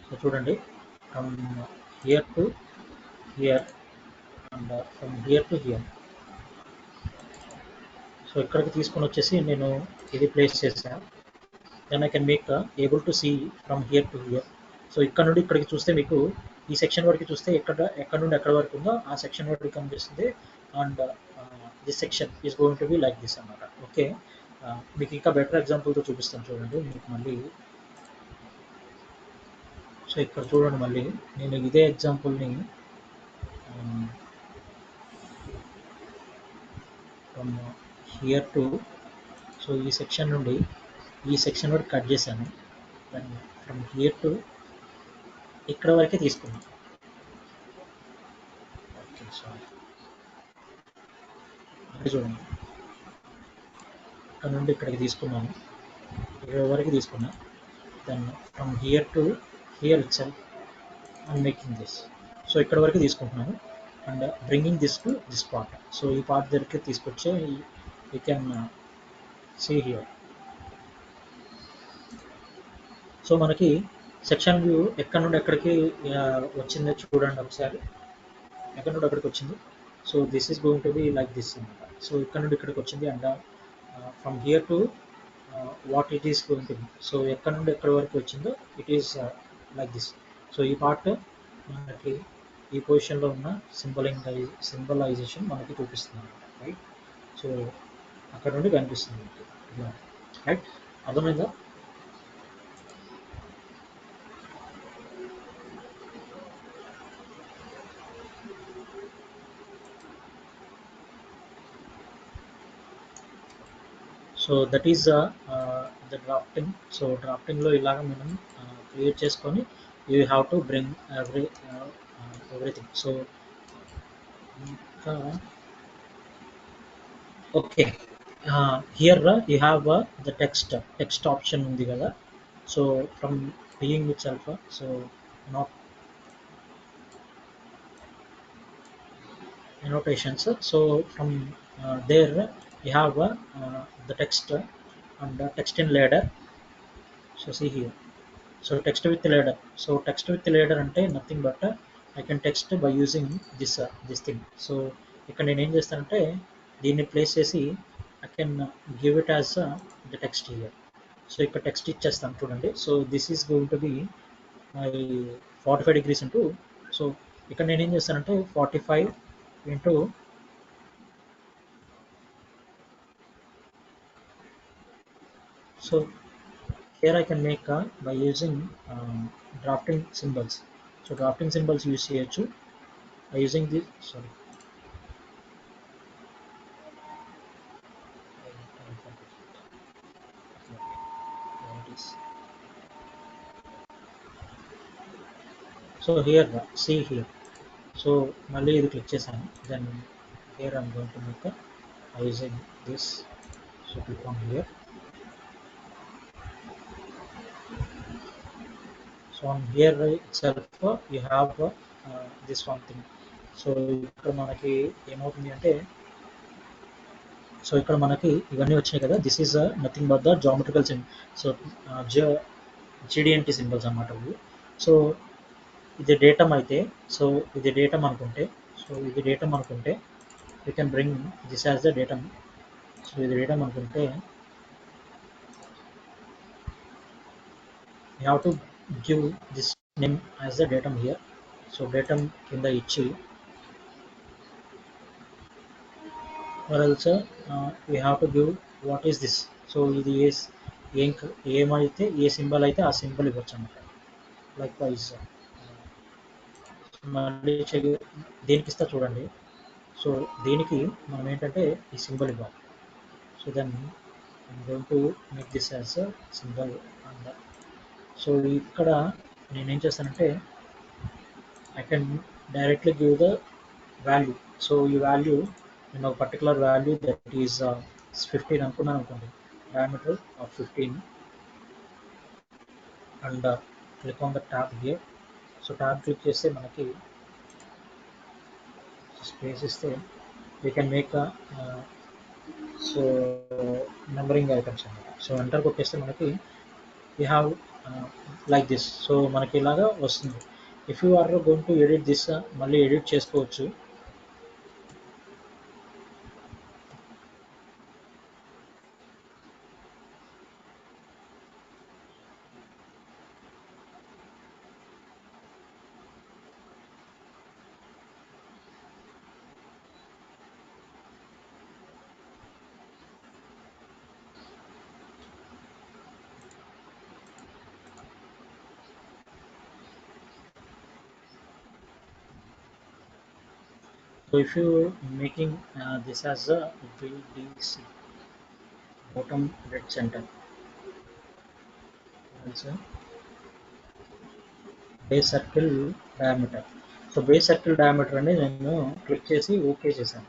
so చూడండి from here to here and from here to here. So ఇక్కడికి తీసుకొని వచ్చేసి నేను ఇది ప్లేస్ చేశాను. Then I can make able to see from here to here. So ఇక్కడ నుండి ఇక్కడికి చూస్తే మీకు ఈ సెక్షన్ వరకు చూస్తే ఎక్కడ నుండి ఎక్కడ వరకు ఉందో ఆ సెక్షన్ వరకు కనిపిస్తుంది. And this section is going to be like this అన్నమాట. ఓకే, మీకు ఇంకా బెటర్ ఎగ్జాంపుల్తో చూపిస్తాను చూడండి మీకు మళ్ళీ. సో ఇక్కడ చూడండి మళ్ళీ నేను ఇదే ఎగ్జాంపుల్ని ఫ్రమ్ హియర్ టు, సో ఈ సెక్షన్ నుండి ఈ సెక్షన్ వరకు కట్ చేశాను. దాన్ని ఫ్రమ్ హియర్ టు ఇక్కడ వరకే తీసుకున్నాను. ఓకే, సారీ, అదే చూడండి ఇక్కడ నుండి ఇక్కడికి తీసుకున్నాను, ఇక్కడ వరకు తీసుకున్నా. Then from here to here it self I'm making this. So ఇక్కడ వరకు తీసుకుంటున్నాను and bringing this to this part. So ఈ పార్ట్ దగ్గరికి తీసుకొచ్చే you can see here. So మనకి సెక్షన్ వ్యూ ఎక్కడ నుండి ఎక్కడికి వచ్చిందో చూడండి ఒకసారి. ఎక్కడ నుండి అక్కడికి వచ్చింది. So this is going to be like this అనమాట. సో ఇక్కడ నుండి ఇక్కడికి వచ్చింది and from here to what it is going to be. So ఎక్కడ నుండి ఎక్కడి వరకు వచ్చిందో it is like this. So ఈ పార్ట్ మనకి ఈ పొజిషన్లో ఉన్న సింబలైజేషన్ మనకి చూపిస్తుంది అనమాట. రైట్, సో అక్కడ నుండి కనిపిస్తుంది మనకి. రైట్, అర్థమైందా? So that is the drafting. So డ్రాఫ్టింగ్లో ఇలాగ మనం క్రియేట్ చేసుకొని you have to bring everything. So ఇంకా okay, here you have the text option ఉంది కదా. So from being itself, so not annotations. So from there you have the text and text in ladder. So see here, so text with leader. So text with leader అంటే nothing but I can text by using this thing. So ఇక్కడ నేను ఏం చేస్తానంటే దీన్ని place చేసి I can give it as the text here. So ఇక్కడ text ఇచ్చేస్తాను చూడండి. So this is going to be my 45 degrees into. So ఇక్కడ నేను ఏం చేస్తానంటే 45 into. So here I can make by using drafting symbols. So drafting symbols use చేయొచ్చు using this. Sorry, so here see here. So మళ్ళీ ఇది click చేశాను. Then here I'm going to make using this. So click on here. So on here itself you have this one thing. So ఇక్కడ మనకి ఏమవుతుంది అంటే so ఇక్కడ మనకి ఇవన్నీ వచ్చినాయి కదా. This is nothing but the geometrical symbol. So GD&T symbols అన్నమాట ఇవి. సో ఇది డేటమ్ అయితే, సో ఇది డేటమ్ అనుకుంటే, సో ఇది డేటమ్ అనుకుంటే you can bring this as the datum. So ఇది డేటమ్ అనుకుంటే you have to give this name as the datum here. So datum కింద ఇచ్చి or else we have to give what is this. So ఇది ఏమైతే ఏ symbol అయితే ఆ symbol ఇవ్వచ్చు అన్నమాట. లైక్ వైజ్ మళ్ళీ దీనికి ఇస్తా చూడండి. సో దీనికి మనం ఏంటంటే ఈ సింబల్ ఇవ్వాలి. So then I'm going to make this as symbol and. So ఇక్కడ నేనేం చేస్తానంటే I can directly give the value. So ఈ వాల్యూ నేను ఒక పర్టికులర్ వాల్యూ దట్ ఈస్ 15 అనుకున్నాను అనుకోండి, diameter of 15 and click on the tab here. So tab click చేస్తే మనకి స్పేస్ ఇస్తే we can make so numbering items అన్నమాట. సో ఎంటర్ కొట్టేస్తే మనకి we have like this. So మనకి ఇలాగా వస్తుంది. If you are going to edit this మళ్ళీ ఎడిట్ చేసుకోవచ్చు. So if you making this as a BDC, bottom red center, also base circle diameter. So base circle diameter అనేది నేను click చేసి okay చేశాను.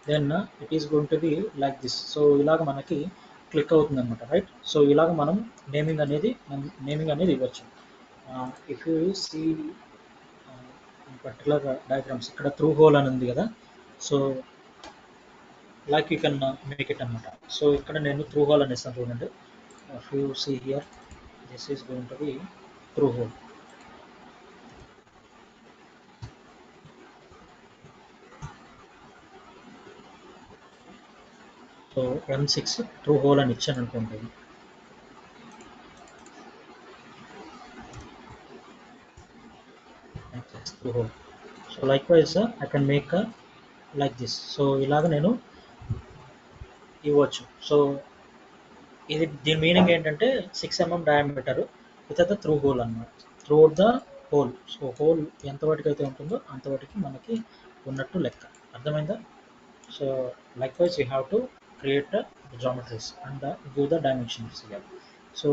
Then it is going to be like this. So ఇలాగ మనకి click అవుతుంది అనమాట, right. So ఇలాగ మనం నేమింగ్ అనేది ఇవ్వచ్చు. If you see particular diagrams ఇక్కడ త్రూ హోల్ అని ఉంది కదా. So like you can make it అనమాట. సో ఇక్కడ నేను త్రూ హోల్ అని ఇస్తాను చూడండి. If you see here this is going to be through hole. So M6 through hole అని ఇచ్చాను అనుకోండి. Through hole. So like wise I can make like this. So ఇలాగ నేను ఇవ్వచ్చు. సో ఇది దీని మీనింగ్ ఏంటంటే 6 mm diameter with the through hole అన్నమాట. Through the hole. So hole ఎంతవరకు అయితే ఉంటుందో అంతవరకు మనకి ఉన్నట్టు లెక్క. అర్థమైందా? So like wise you have to create geometries and give the dimensions here. So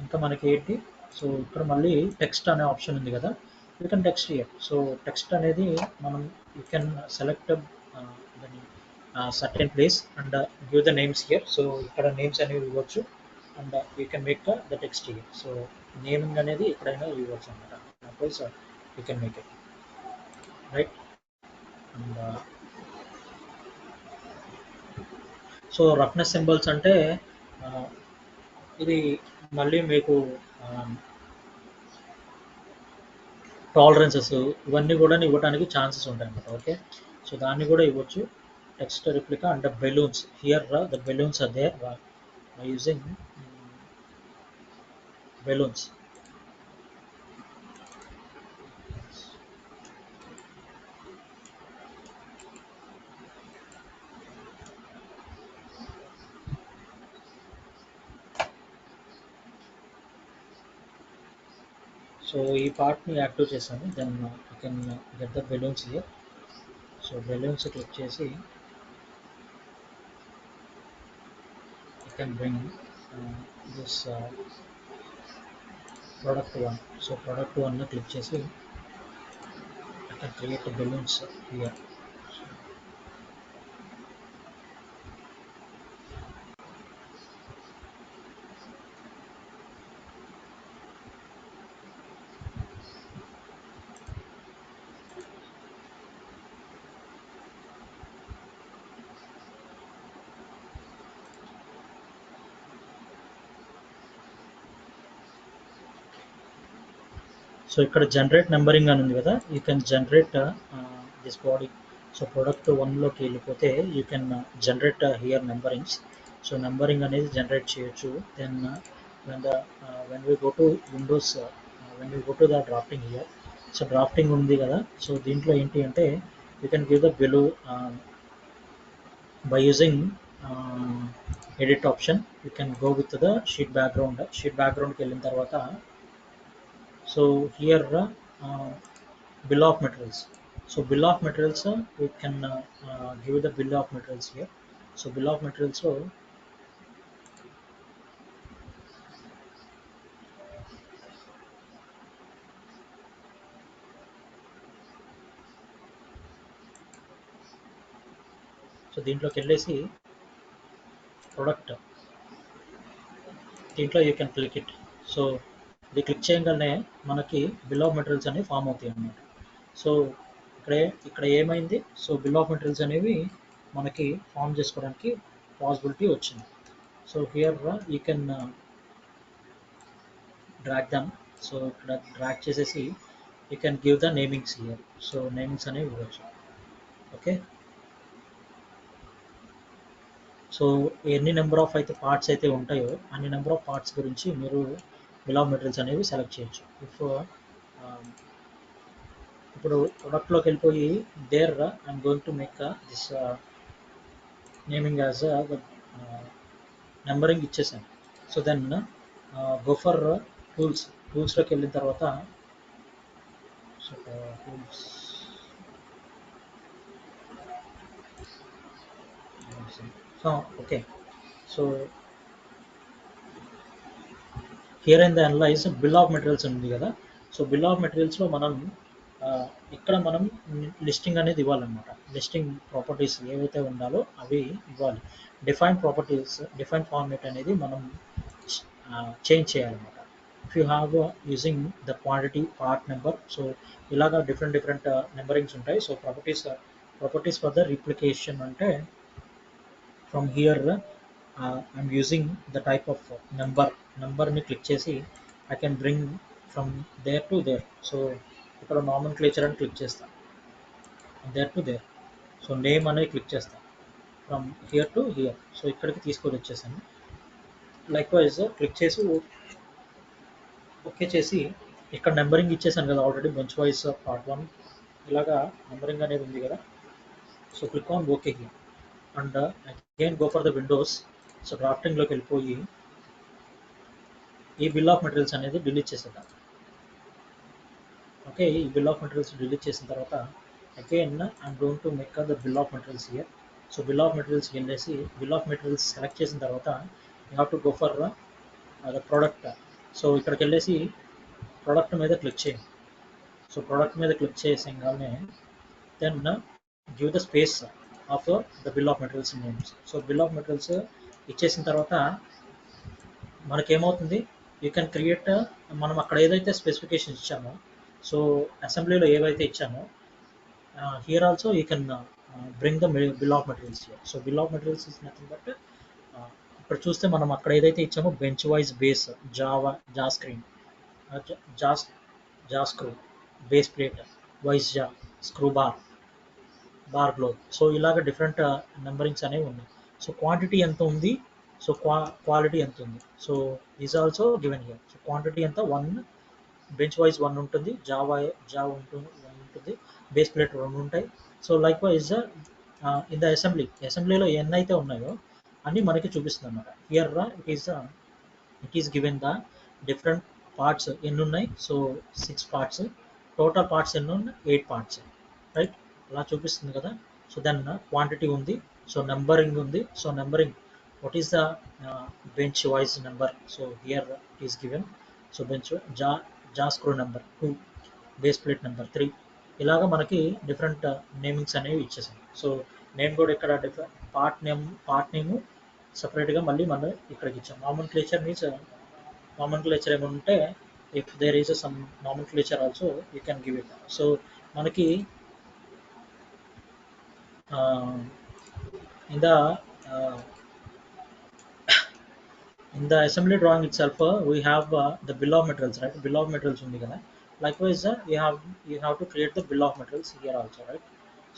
ఇంకా మనకి ఏంటి, సో ఇక్కడ మళ్ళీ టెక్స్ట్ అనే ఆప్షన్ ఉంది కదా. You can text year. So text అనేది మనం you can select certain place and give the names here. So ఇక్కడ నేమ్స్ అనేవి ఇవ్వచ్చు and you can make the text here. So naming అనేది ఎక్కడైనా ఇవ్వచ్చు అనమాట. Suppose you can make it right. And so roughness symbols అంటే ఇది మళ్ళీ మీకు టాలరెన్సెస్ ఇవన్నీ కూడా ఇవ్వడానికి ఛాన్సెస్ ఉంటాయి అన్నమాట. ఓకే, సో దాన్ని కూడా ఇవ్వచ్చు. Text replica and balloons here the balloons are there by using balloons. So ఈ పార్ట్ని యాక్టివ్ చేశాను. Then you can get the balloons here. So balloons click చేసి you can bring this product one. So product one click చేసి you can create balloons here. So ఇక్కడ generate numbering అని ఉంది కదా, you can generate this body. So product వన్లోకి వెళ్ళిపోతే you can generate here numberings. So numbering అనేది generate చేయొచ్చు. Then when we go to windows, when we go to the drafting here. So drafting ఉంది కదా, so దీంట్లో ఏంటి అంటే you can give the below by using edit option. You can go with the sheet background. Sheet background కి వెళ్ళిన తర్వాత so here bill of materials. So bill of materials we can give the bill of materials here. So bill of materials లో so దీంట్లోకి వెళ్ళేసి product, దీంట్లో you can click it. So ఇది click చేయగానే మనకి బిల్ ఆఫ్ మెటీరియల్స్ అనేవి form అవుతాయి అన్నమాట. సో ఇక్కడ ఏమైంది, సో బిల్ ఆఫ్ మెటీరియల్స్ అనేవి మనకి ఫామ్ చేసుకోవడానికి పాసిబిలిటీ వచ్చింది. So here you can drag them. So ఇక్కడ డ్రాగ్ చేసేసి you can give the namings here. So namings అనేవి ఇవ్వచ్చు. ఓకే, సో ఎన్ని నెంబర్ ఆఫ్ అయితే పార్ట్స్ అయితే ఉంటాయో అన్ని నెంబర్ ఆఫ్ పార్ట్స్ గురించి మీరు బిల్ ఆఫ్ మెటీరియల్స్ అనేవి సెలెక్ట్ చేయొచ్చు. ఇప్పుడు ప్రొడక్ట్లోకి వెళ్ళిపోయి there I'm going to make this naming as numbering ఇచ్చేసాను. So then go for tools. టూల్స్లోకి వెళ్ళిన తర్వాత so tools okay, so here and the analyse bill of materials ఉంది కదా. సో బిల్ ఆఫ్ మెటీరియల్స్లో మనం ఇక్కడ మనం లిస్టింగ్ అనేది ఇవ్వాలన్నమాట. లిస్టింగ్ ప్రాపర్టీస్ ఏవైతే ఉండాలో అవి ఇవ్వాలి. డిఫైన్ ప్రాపర్టీస్, డిఫైన్ ఫార్మేట్ అనేది మనం చేంజ్ చేయాలన్నమాట. If you have using the quantity part number, so ఇలాగా డిఫరెంట్ నెంబరింగ్స్ ఉంటాయి. So properties for the replication అంటే from here I'm using the type of నెంబర్ని క్లిక్ చేసి I can bring from there to there. So ఇక్కడ nomenclature అని click చేస్తాను, there to there. So name అనేది click చేస్తాను, from here to here. So ఇక్కడికి తీసుకొని వచ్చేసాను. లైక్ వైజ్ క్లిక్ చేసి ఓకే చేసి ఇక్కడ నెంబరింగ్ ఇచ్చేసాను కదా ఆల్రెడీ, బెంచ్ వైజ్ పార్ట్ 1 ఇలాగా నెంబరింగ్ అనేది ఉంది కదా. So click on okay here and again go for the windows. So డ్రాఫ్టింగ్లోకి వెళ్ళిపోయి ఈ బిల్ ఆఫ్ మెటీరియల్స్ అనేది డిలీట్ చేసేద్దాం. ఓకే, ఈ బిల్ ఆఫ్ మెటీరియల్స్ డిలీట్ చేసిన తర్వాత again I'm going to make the bill of materials here. So bill of మెటీరియల్స్కి వెళ్ళేసి బిల్ ఆఫ్ మెటీరియల్స్ సెలెక్ట్ చేసిన తర్వాత you have to go for the product. So ఇక్కడికి వెళ్ళేసి ప్రోడక్ట్ మీద క్లిక్ చేయండి. సో ప్రోడక్ట్ మీద క్లిక్ చేసేగానే then give the space of the bill of materials names. So bill of materials ఇచ్చేసిన తర్వాత మనకేమవుతుంది, యూ కెన్ క్రియేట్, మనం అక్కడ ఏదైతే స్పెసిఫికేషన్ ఇచ్చామో, సో అసెంబ్లీలో ఏవైతే ఇచ్చామో here also you can bring the bill of materials here. So bill of materials is nothing but ఇక్కడ చూస్తే మనం అక్కడ ఏదైతే ఇచ్చామో bench wise base, jaw, jaw screen, jaw screw, base plate, vise jaw, screw bar, bar globe. So ఇలాగ different numberings అనేవి ఉన్నాయి. So quantity ఎంత ఉంది, సో క్వాలిటీ ఎంత ఉంది. So is also given here. So quantity ఎంత 1, బెంచ్ వైజ్ 1 ఉంటుంది, ఉంటుంది, బేస్ ప్లేట్ 2 ఉంటాయి. So like wise in the అసెంబ్లీలో ఎన్ని అయితే ఉన్నాయో అన్ని మనకి చూపిస్తుంది అనమాట. Here it is given the different parts ఎన్ని ఉన్నాయి. సో 6 పార్ట్స్, టోటల్ పార్ట్స్ ఎన్ని ఉన్నాయి, 8 పార్ట్స్, రైట్. అలా చూపిస్తుంది కదా. సో దెన్ క్వాంటిటీ ఉంది, సో నెంబరింగ్ ఉంది. So numbering, what is the bench vise number. So here it is given. So bench jaw screw number 2, base plate number 3. ఇలాగ మనకి different namings అనేవి ఇచ్చేసాం. సో నేమ్ కూడా ఇక్కడ డిఫరెంట్ పార్ట్ నేమ్ సపరేట్గా మళ్ళీ మనం ఇక్కడికి ఇచ్చాం. నామన్ క్లేచర్ ఏమైనా ఉంటే, if there is some nomenclature also you can give it. So మనకి in the in the assembly drawing itself, we have the bill of materials, right? Bill of materials ఉంది కదా. Likewise, you have to create the bill of materials here also, right?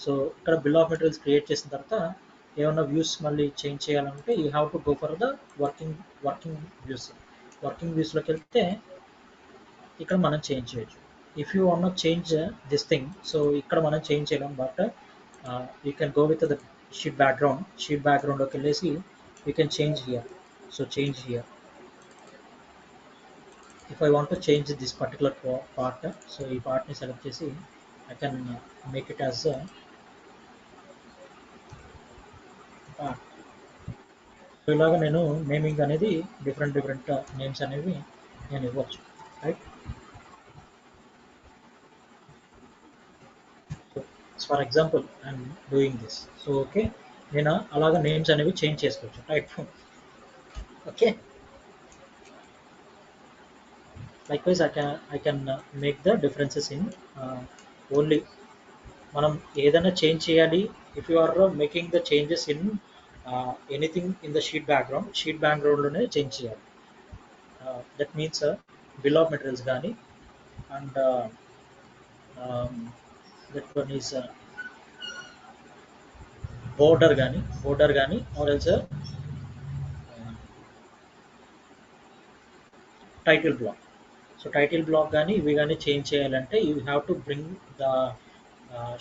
So ఇక్కడ bill of materials create చేసిన తర్వాత ఏమైనా views మళ్ళీ change చేయాలంటే you have to go for the working views. Working వ్యూస్లోకి వెళ్తే ఇక్కడ మనం చేంజ్ చేయొచ్చు. If you want change this thing, so ఇక్కడ మనం చేంజ్ చేయలేం. But you can go with the sheet బ్యాక్గ్రౌండ్లోకి వెళ్ళేసి you can change here. So change here. If I want to change this particular part, so ఈ పార్ట్ని select చేసి I can make it as a part. So ఇలాగ నేను naming అనేది different names అనేవి నేను ఇవ్వచ్చు, right. So for example I'm doing this. So okay, నేను అలాగ నేమ్స్ అనేవి చేంజ్ చేసుకోవచ్చు, right. Okay, likewise I can make the differences in only మనం ఏదైనా చేంజ్ చేయాలి. If you are making the changes in anything in the sheet బ్యాక్గ్రౌండ్లోనే change చేయాలి. That means bill of materials కానీ, and that one is border కానీ or else title block. So title block కానీ ఇవి కానీ చేంజ్ చేయాలంటే you have to bring the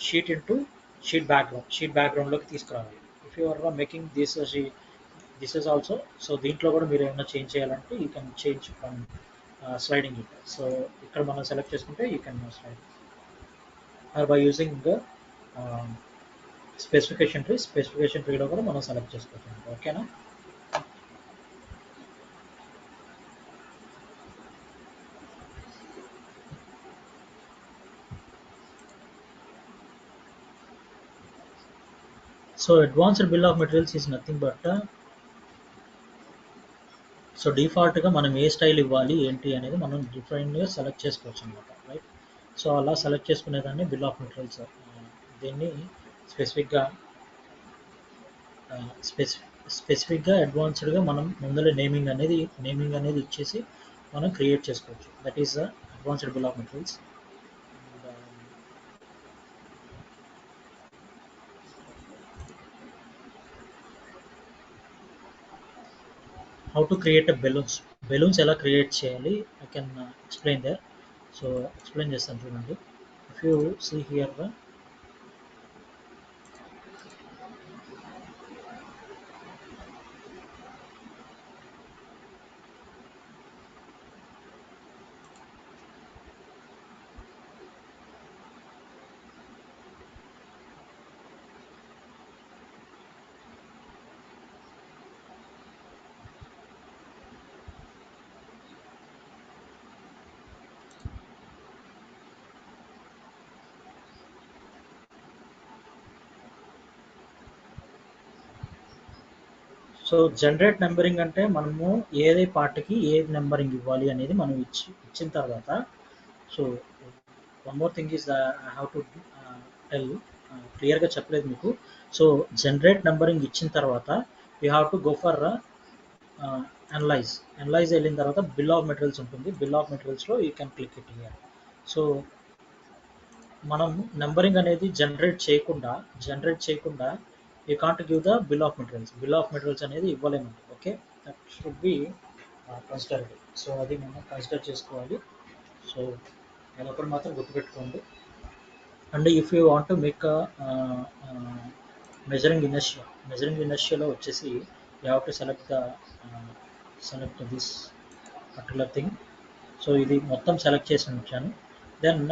sheet బ్యాక్గ్రౌండ్లోకి తీసుకురావాలి. If you are making this is also. So దీంట్లో కూడా మీరు ఏమైనా చేంజ్ చేయాలంటే you can change from sliding it. So ఇక్కడ మనం సెలెక్ట్ చేసుకుంటే you can slide or by using specification ట్రీలో కూడా మనం సెలెక్ట్ చేసుకోవచ్చు. ఓకేనా. So advanced bill of materials is nothing but, so డిఫాల్ట్గా మనం ఏ స్టైల్ ఇవ్వాలి ఏంటి అనేది మనం డిఫరెంట్గా సెలెక్ట్ చేసుకోవచ్చు అనమాట, రైట్. సో అలా సెలెక్ట్ చేసుకునేదాన్ని బిల్ ఆఫ్ మెటీరియల్స్. దీన్ని స్పెసిఫిక్గా అడ్వాన్స్డ్గా మనం ముందర నేమింగ్ అనేది ఇచ్చేసి మనం క్రియేట్ చేసుకోవచ్చు. That is advanced bill of materials. How to create balloons ఎలా క్రియేట్ చేయాలి I can explain there. So explain చేస్తాను చూడండి. If you see here, so generate numbering అంటే మనము ఏదే పార్ట్కి ఏ నెంబరింగ్ ఇవ్వాలి అనేది మనం ఇచ్చిన తర్వాత, so one more thing is I have to tell, క్లియర్గా చెప్పలేదు మీకు. సో జనరేట్ నెంబరింగ్ ఇచ్చిన తర్వాత you have to go for analyze వెళ్ళిన తర్వాత బిల్ ఆఫ్ మెటీరియల్స్ ఉంటుంది. బిల్ ఆఫ్ మెటీరియల్స్లో you can click it here. So మనం నెంబరింగ్ అనేది జనరేట్ చేయకుండా you can't give the bill of materials అనేది ఇవ్వలేము. Okay, that should be considered. So అది మనం కన్సిడర్ చేసుకోవాలి. సో అదొకటి మాత్రం గుర్తుపెట్టుకోండి. And if you want make measuring ఇనర్షియాలో వచ్చేసి you have to select this particular thing. So ఇది మొత్తం సెలెక్ట్ చేసి ఉంచాను. Then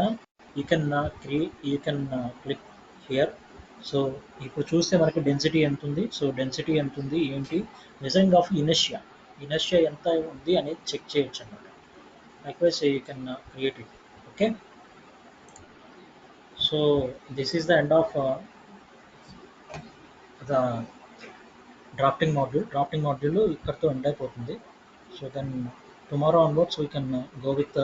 you can click here. So ఇప్పుడు చూస్తే మనకి డెన్సిటీ ఎంత ఉంది, ఏంటి, మెజరింగ్ ఆఫ్ ఇనర్షియా ఎంత ఉంది అనేది చెక్ చేయొచ్చు అన్నమాట. Likewise you can create it. Okay, so this is the end of the drafting module ఇక్కడితో ఎండ్ అయిపోతుంది. So then tomorrow onwards we can go with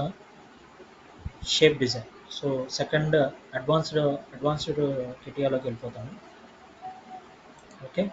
shape design. So second advanced కిటియాలోకి వెళ్ళిపోతాను. Okay.